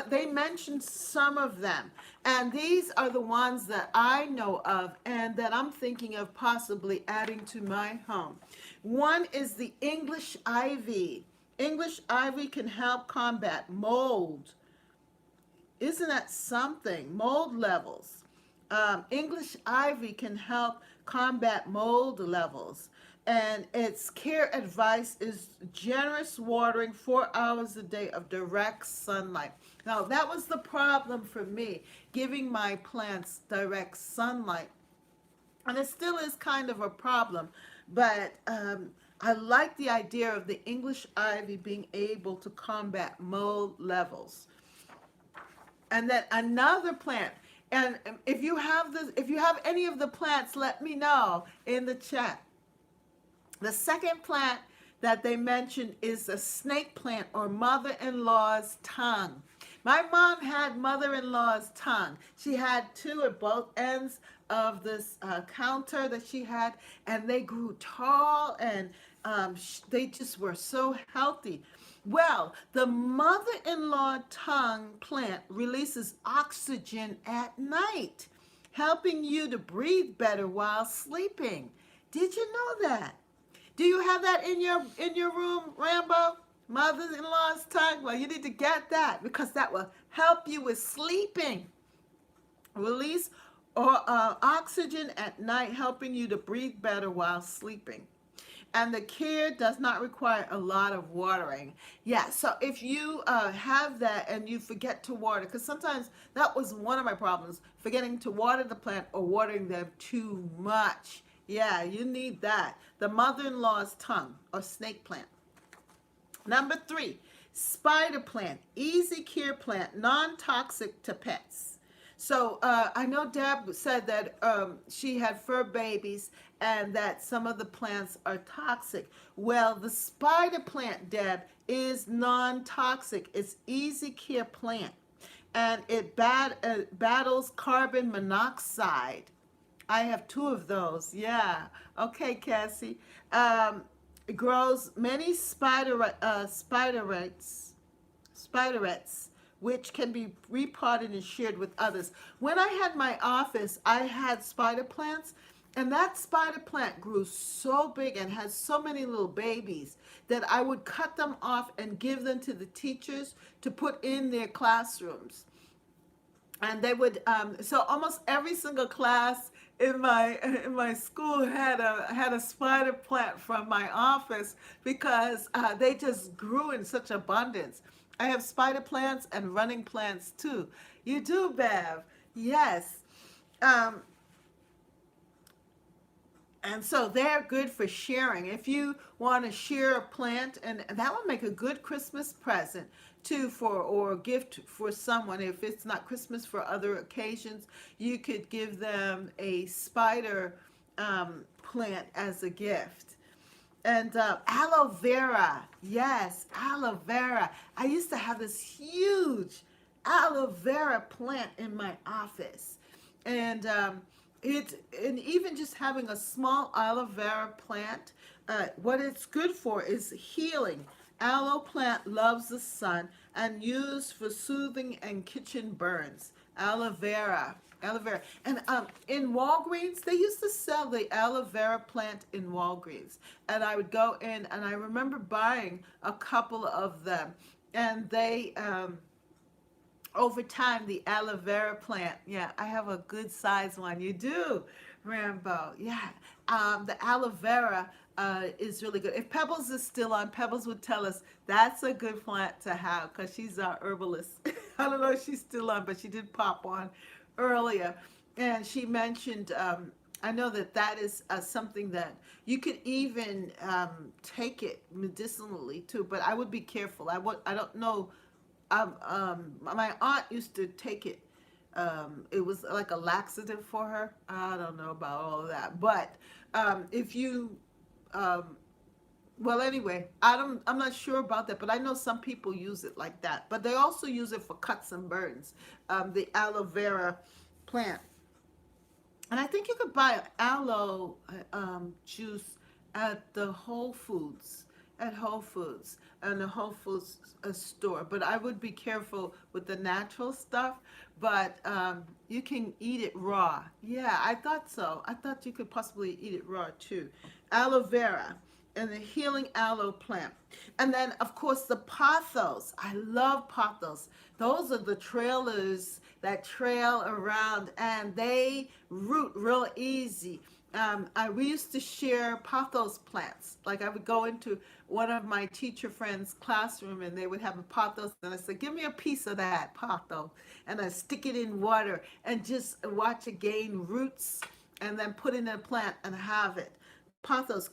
they mentioned some of them. And these are the ones that I know of and that I'm thinking of possibly adding to my home. One is the English ivy. English ivy can help combat mold. Isn't that something? Mold levels. English ivy can help combat mold levels. And its care advice is generous watering 4 hours a day of direct sunlight. Now, that was the problem for me, giving my plants direct sunlight. And it still is kind of a problem, but I like the idea of the English ivy being able to combat mold levels. And then another plant, and if you have any of the plants, let me know in the chat. The second plant that they mentioned is a snake plant, or mother-in-law's tongue. My mom had mother-in-law's tongue. She had two at both ends of this counter that she had, and they grew tall, and they just were so healthy. Well, the mother-in-law tongue plant releases oxygen at night, helping you to breathe better while sleeping. Did you know that? Do you have that in your room, Rambo? Mother-in-law's tongue? Well, you need to get that because that will help you with sleeping. Release oxygen at night, helping you to breathe better while sleeping. And the care does not require a lot of watering. Yeah, so if you have that and you forget to water, because sometimes that was one of my problems, forgetting to water the plant or watering them too much. Yeah, you need that. The mother-in-law's tongue, or snake plant. Number 3, spider plant, easy care plant, non-toxic to pets. So I know Deb said that she had fur babies and that some of the plants are toxic. Well, the spider plant, Deb, is non-toxic. It's easy care plant, and it battles carbon monoxide. I have 2 of those. Yeah. Okay, Cassie. It grows many spiderets, which can be repotted and shared with others. When I had my office, I had spider plants, and that spider plant grew so big and had so many little babies that I would cut them off and give them to the teachers to put in their classrooms. And they would, so almost every single class in my school had a spider plant from my office because they just grew in such abundance. I have spider plants and running plants too. You do, Bev? Yes. And so they're good for sharing. If you want to share a plant, and that would make a good Christmas present too, or a gift for someone. If it's not Christmas, for other occasions, you could give them a spider plant as a gift. And aloe vera, yes, aloe vera. I used to have this huge aloe vera plant in my office, and and even just having a small aloe vera plant, what it's good for is healing. Aloe plant loves the sun and used for soothing and kitchen burns. Aloe vera. Aloe vera. And in Walgreens, they used to sell the aloe vera plant in Walgreens. And I would go in, and I remember buying a couple of them. And they, over time, the aloe vera plant, yeah, I have a good size one. You do, Rambo. Yeah. The aloe vera is really good. If Pebbles is still on, Pebbles would tell us that's a good plant to have because she's our herbalist. I don't know if she's still on, but she did pop on earlier. And she mentioned, I know that is something that you could even take it medicinally too, but I would be careful. I don't know. My aunt used to take it. It was like a laxative for her. I don't know about all of that, but if you, well, anyway, I'm not sure about that, but I know some people use it like that. But they also use it for cuts and burns. The aloe vera plant, and I think you could buy aloe juice at the Whole Foods. at Whole Foods and the Whole Foods store. But I would be careful with the natural stuff. But you can eat it raw. Yeah, I thought so. I thought you could possibly eat it raw too. Aloe vera and the healing aloe plant. And then, of course, the pothos. I love pothos. Those are the trailers that trail around and they root real easy. We used to share pothos plants. Like I would go into one of my teacher friends' classroom and they would have a pothos and I said, give me a piece of that pothos. And I stick it in water and just watch it gain roots and then put it in a plant and have it. Pothos,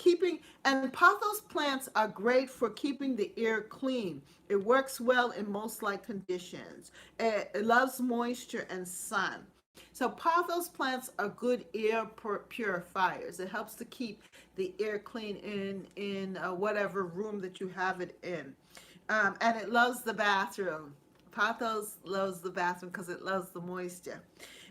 and pothos plants are great for keeping the air clean. It works well in most light conditions. It loves moisture and sun. So pothos plants are good air purifiers. It helps to keep the air clean in whatever room that you have it in. And it loves the bathroom. Pothos loves the bathroom because it loves the moisture.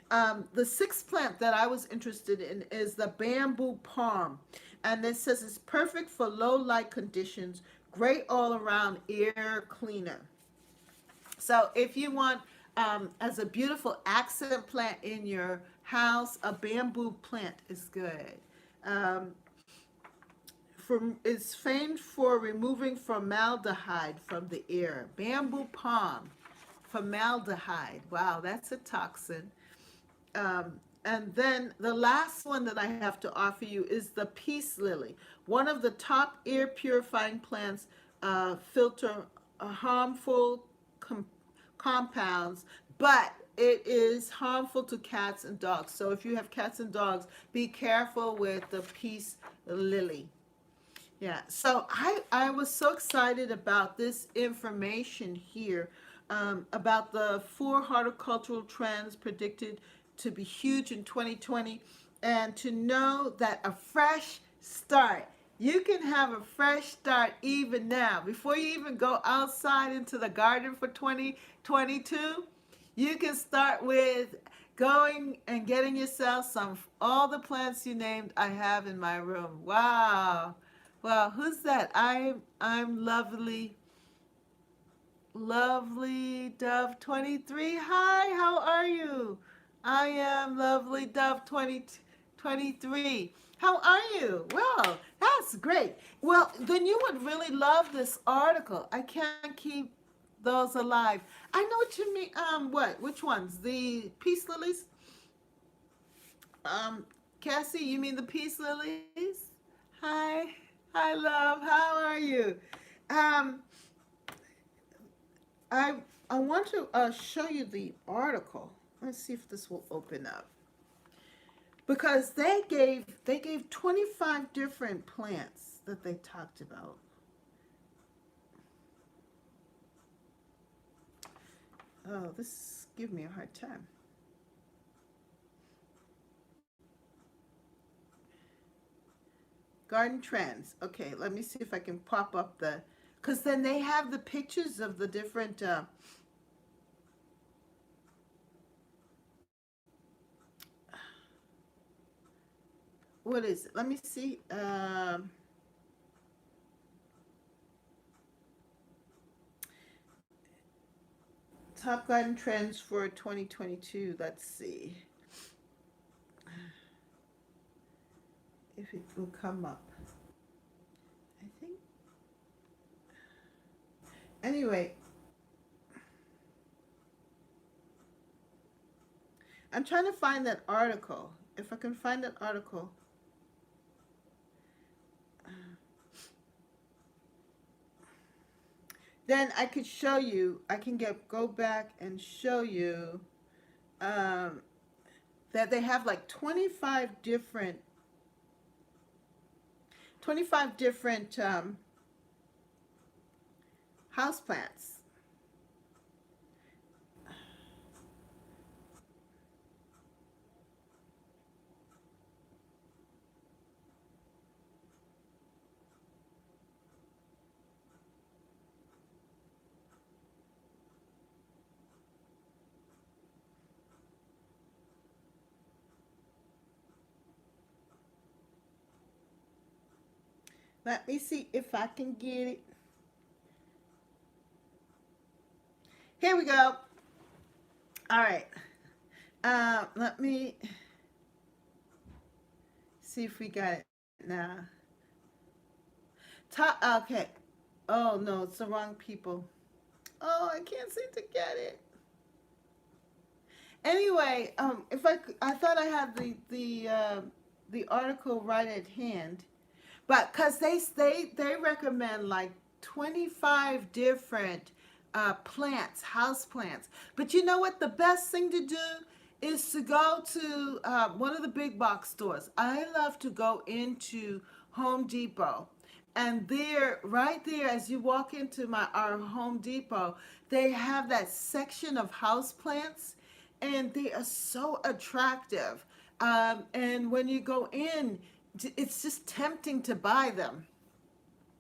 The sixth plant that I was interested in is the bamboo palm. And it says it's perfect for low light conditions, great all around air cleaner. So if you want, as a beautiful accent plant in your house, a bamboo plant is good. It's famed for removing formaldehyde from the air. Bamboo palm, formaldehyde. Wow, that's a toxin. And then the last one that I have to offer you is the peace lily. One of the top air purifying plants filter harmful compounds, but it is harmful to cats and dogs. So if you have cats and dogs, be careful with the peace lily. Yeah, so I was so excited about this information here about the 4 horticultural trends predicted to be huge in 2020, and to know that a fresh start, you can have a fresh start even now. Before you even go outside into the garden for 2022, you can start with going and getting yourself all the plants you named I have in my room. Wow. Well, who's that? I'm lovely Dove 23. Hi, how are you? I am lovely Dove 2023. How are you? Well, that's great. Well, then you would really love this article. I can't keep those alive. I know what you mean. What? Which ones? The peace lilies? Cassie, you mean the peace lilies? Hi. Hi, love. How are you? Um, I I want to show you the article. Let's see if this will open up. Because they gave 25 different plants that they talked about. Oh, this gives me a hard time. Garden Trends. Okay, let me see if I can pop up because then they have the pictures of the different what is it? Let me see. Top garden trends for 2022. Let's see if it will come up. I think. Anyway, I'm trying to find that article. If I can find that article. Then I could show you, I can go back and show you that they have like 25 different houseplants. Let me see if I can get it. Here we go. All right. Let me see if we got it now. Okay. Oh no, it's the wrong people. Oh, I can't seem to get it. Anyway, if I thought I had the article right at hand, but because they recommend like 25 different plants, house plants. But you know what? The best thing to do is to go to one of the big box stores. I love to go into Home Depot. And there, right there, as you walk into our Home Depot, they have that section of house plants, and they are so attractive. And when you go in, it's just tempting to buy them.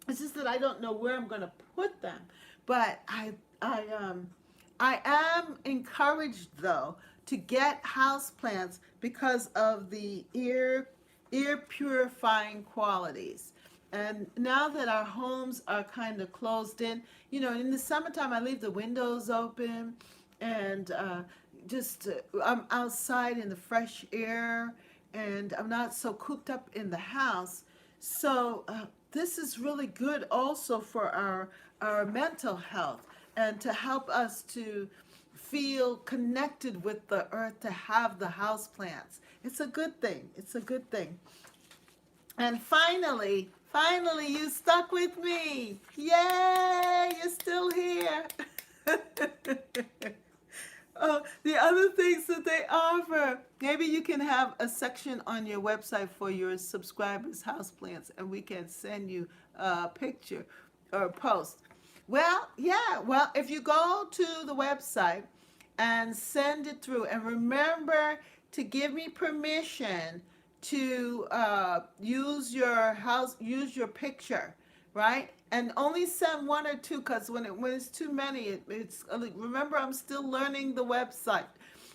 It's just that I don't know where I'm going to put them. But I am encouraged though to get houseplants because of the ear purifying qualities. And now that our homes are kind of closed in, in the summertime I leave the windows open, and I'm outside in the fresh air, and I'm not so cooped up in the house. So this is really good also for our mental health, and to help us to feel connected with the earth, to have the house plants. It's a good thing. It's a good thing. And finally, you stuck with me. Yay, you're still here. Oh, the other things that they offer. Maybe you can have a section on your website for your subscribers' houseplants, and we can send you a picture or a post. Well, yeah. Well, if you go to the website and send it through, and remember to give me permission to use your picture, right? And only send one or two, because when it's too many, it's remember, I'm still learning the website,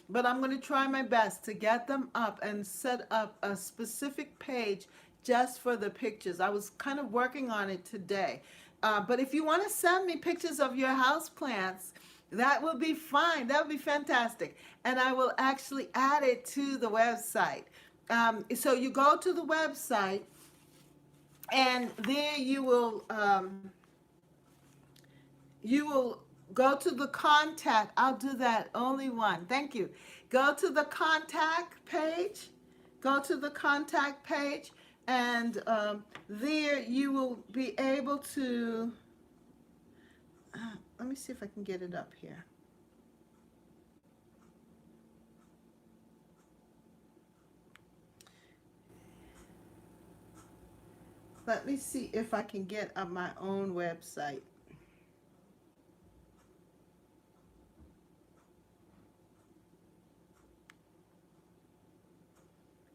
but I'm going to try my best to get them up and set up a specific page just for the pictures. I was kind of working on it today, but if you want to send me pictures of your house plants, that will be fine. That would be fantastic, and I will actually add it to the website. So you go to the website, and there you will go to the contact. I'll do that, only one. Thank you. Go to the contact page. Go to the contact page, and there you will be able to. Let me see if I can get it up here. Let me see if I can get on my own website.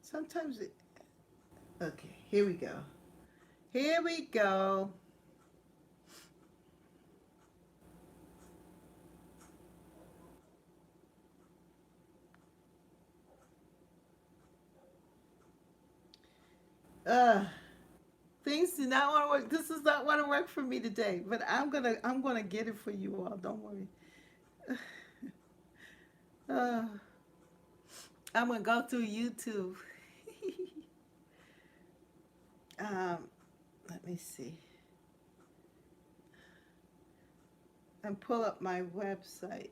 Sometimes it. Okay, here we go. Here we go. Things do not want to work. This does not want to work for me today, but I'm gonna get it for you all. Don't worry. I'm gonna go through YouTube. Let me see. And pull up my website.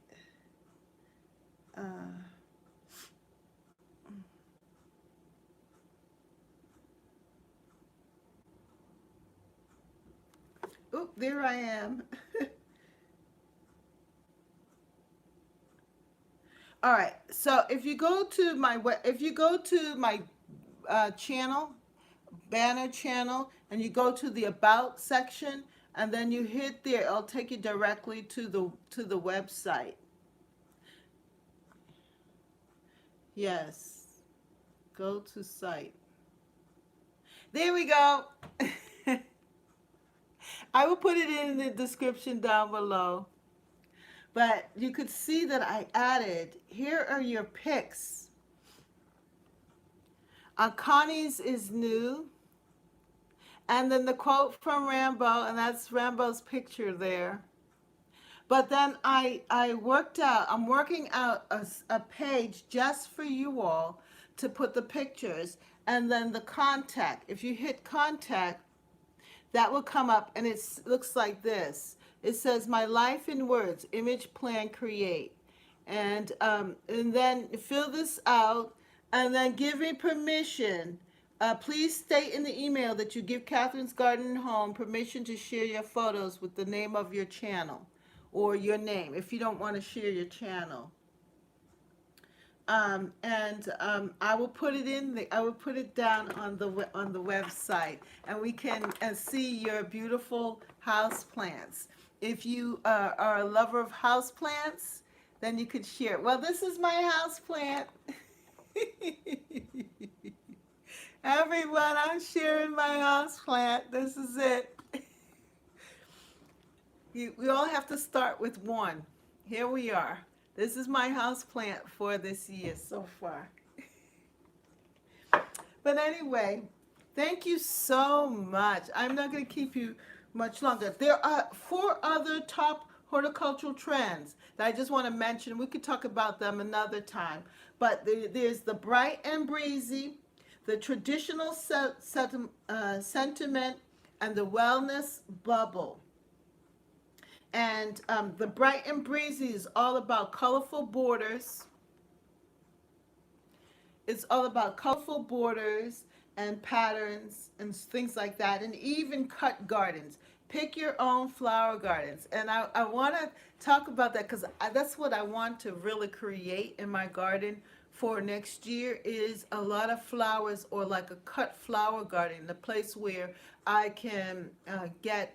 Oop, there I am. All right. So if you go to my channel, banner channel, and you go to the about section, and then you hit there, it'll take you directly to the website. Yes. Go to site. There we go. I will put it in the description down below. But you could see that I added, here are your picks. Connie's is new. And then the quote from Rambo, and that's Rambo's picture there. But then I'm working out a page just for you all to put the pictures and then the contact. If you hit contact, that will come up and it looks like this. It says, "My life in words, image, plan, create." And then fill this out and then give me permission. Please state in the email that you give Catherine's Garden and Home permission to share your photos with the name of your channel or your name if you don't want to share your channel. I will put it I will put it down on the website, and we can see your beautiful house plants. If you are a lover of house plants, then you could share. Well, this is my house plant. Everyone, I'm sharing my house plant. This is it. We all have to start with one. Here we are. This is my house plant for this year so far. But anyway, thank you so much. I'm not going to keep you much longer. There are 4 other top horticultural trends that I just want to mention. We could talk about them another time. But there's the bright and breezy, the traditional sentiment, and the wellness bubble. And the bright and breezy is all about colorful borders. It's all about colorful borders and patterns and things like that, and even cut gardens. Pick your own flower gardens. And I want to talk about that because that's what I want to really create in my garden for next year, is a lot of flowers, or like a cut flower garden, a place where I can get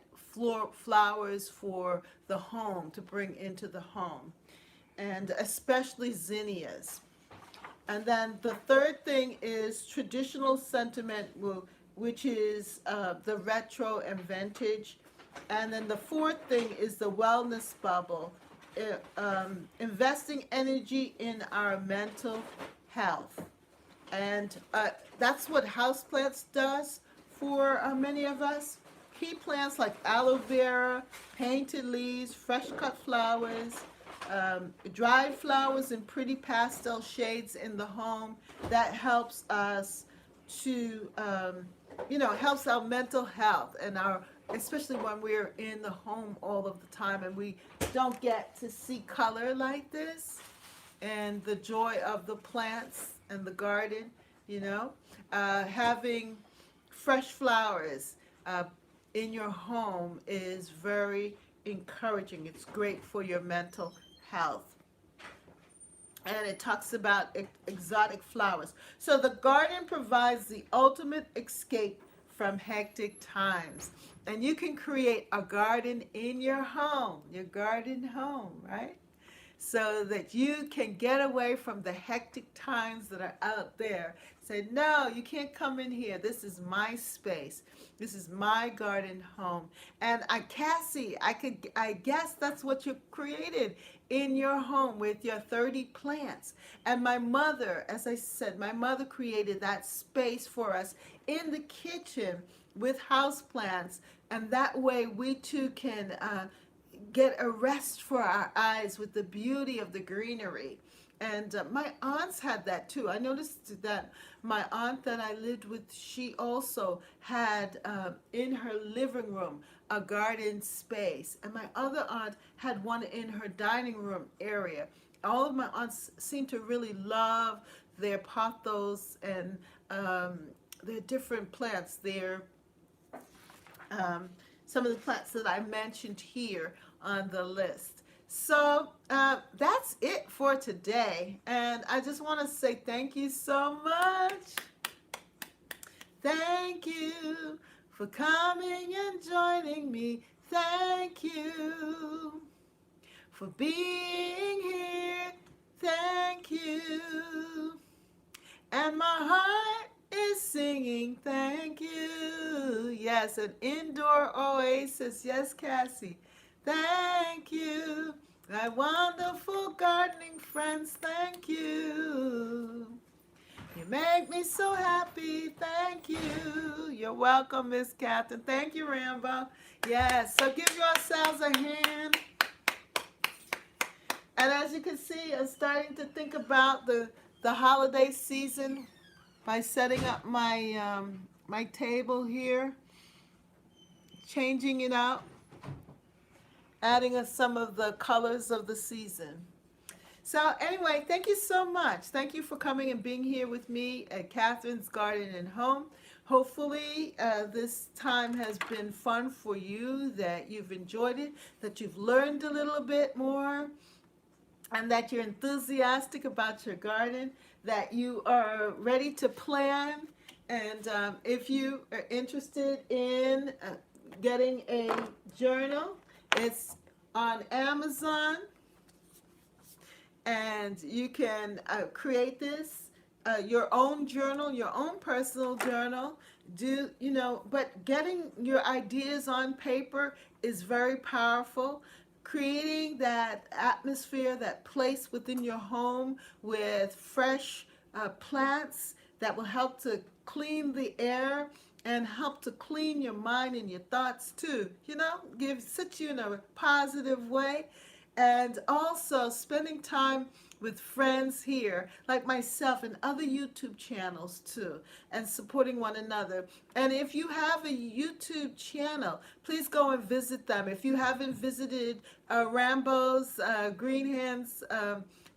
flowers for the home to bring into the home, and especially zinnias. And then the third thing is traditional sentiment, which is the retro and vintage. And then the fourth thing is the wellness bubble, investing energy in our mental health. And that's what houseplants does for many of us. Key plants like aloe vera, painted leaves, fresh cut flowers, dried flowers in pretty pastel shades in the home. That helps us to, helps our mental health, and especially when we're in the home all of the time and we don't get to see color like this, and the joy of the plants and the garden, having fresh flowers in your home is very encouraging. It's great for your mental health. And it talks about exotic flowers. So the garden provides the ultimate escape from hectic times. And you can create a garden in your home, your garden home, right? So that you can get away from the hectic times that are out there. Say, no, you can't come in here. This is my space. This is my garden home. And Cassie, I guess that's what you created in your home with your 30 plants. And my mother, as I said, my mother created that space for us in the kitchen with house plants. And that way we too can get a rest for our eyes with the beauty of the greenery. And my aunts had that too. I noticed that my aunt that I lived with, she also had in her living room a garden space. And my other aunt had one in her dining room area. All of my aunts seem to really love their pothos and their different plants. Some of the plants that I mentioned here on the list. So that's it for today. And I just want to say thank you so much. Thank you for coming and joining me. Thank you for being here. Thank you. And my heart is singing thank you. Yes, an indoor oasis. Yes, Cassie. Thank you. My wonderful gardening friends, thank you. You make me so happy. Thank you. You're welcome, Miss Catherine. Thank you, Rambo. Yes, so give yourselves a hand. And as you can see, I'm starting to think about the holiday season by setting up my table here, changing it out, adding some of the colors of the season. So anyway, thank you so much. Thank you for coming and being here with me at Catherine's Garden and Home. Hopefully this time has been fun for you, that you've enjoyed it, that you've learned a little bit more, and that you're enthusiastic about your garden, that you are ready to plan. And if you are interested in getting a journal, it's on Amazon, and you can create this your own journal, your own personal journal. But getting your ideas on paper is very powerful. Creating that atmosphere, that place within your home with fresh plants that will help to clean the air and help to clean your mind and your thoughts too. Set you in a positive way. And also spending time with friends here, like myself, and other YouTube channels too, and supporting one another. And if you have a YouTube channel, please go and visit them. If you haven't visited Rambo's Green Hands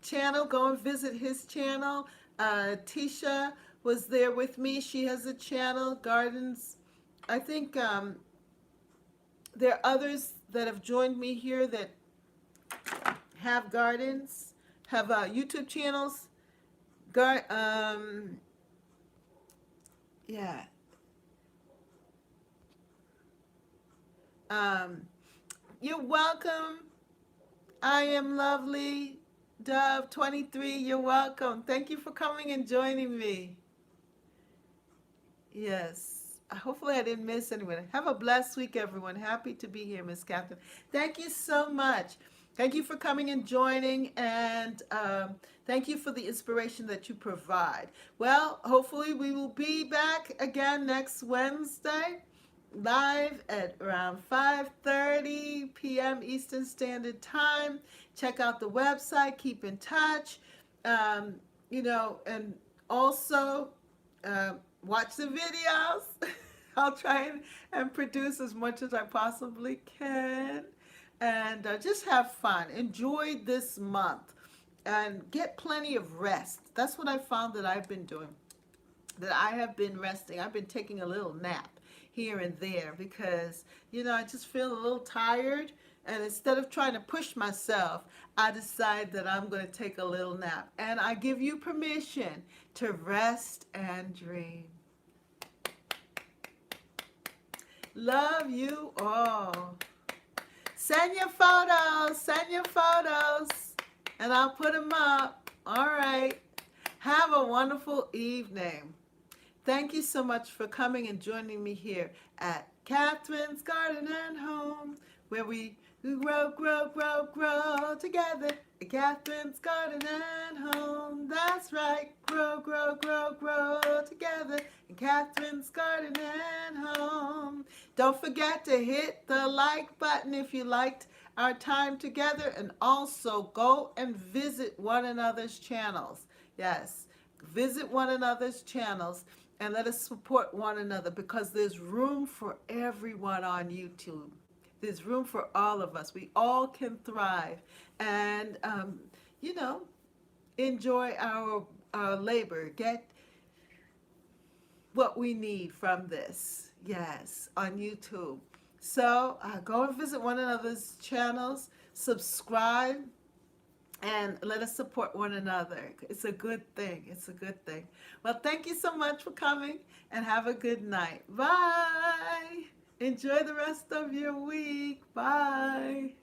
channel, go and visit his channel. Tisha was there with me. She has a channel, Gardens. I think there are others that have joined me here that have gardens, have YouTube channels. Yeah. You're welcome. I am lovely. Dove 23, you're welcome. Thank you for coming and joining me. Yes. Hopefully I didn't miss anyone. Have a blessed week, everyone. Happy to be here, Miss Catherine. Thank you so much. Thank you for coming and joining, and thank you for the inspiration that you provide. Well, hopefully we will be back again next Wednesday, live at around 5:30 p.m. Eastern Standard Time. Check out the website. Keep in touch. And also watch the videos. I'll try and produce as much as I possibly can. And just have fun. Enjoy this month. And get plenty of rest. That's what I found that I've been doing. That I have been resting. I've been taking a little nap here and there because, I just feel a little tired. And instead of trying to push myself, I decide that I'm going to take a little nap. And I give you permission to rest and dream. Love you all. Send your photos, and I'll put them up. All right. Have a wonderful evening. Thank you so much for coming and joining me here at Catherine's Garden and Home, where we grow together. At Catherine's Garden and Home. That's right. Grow together. At Catherine's Garden and Home. Don't forget to hit the like button if you liked our time together, and also go and visit one another's channels. Yes, visit one another's channels and let us support one another, because there's room for everyone on YouTube. There's room for all of us. We all can thrive and, enjoy our labor. Get what we need from this, yes, on YouTube. So go and visit one another's channels, subscribe, and let us support one another. It's a good thing. It's a good thing. Well, thank you so much for coming, and have a good night. Bye. Enjoy the rest of your week. Bye.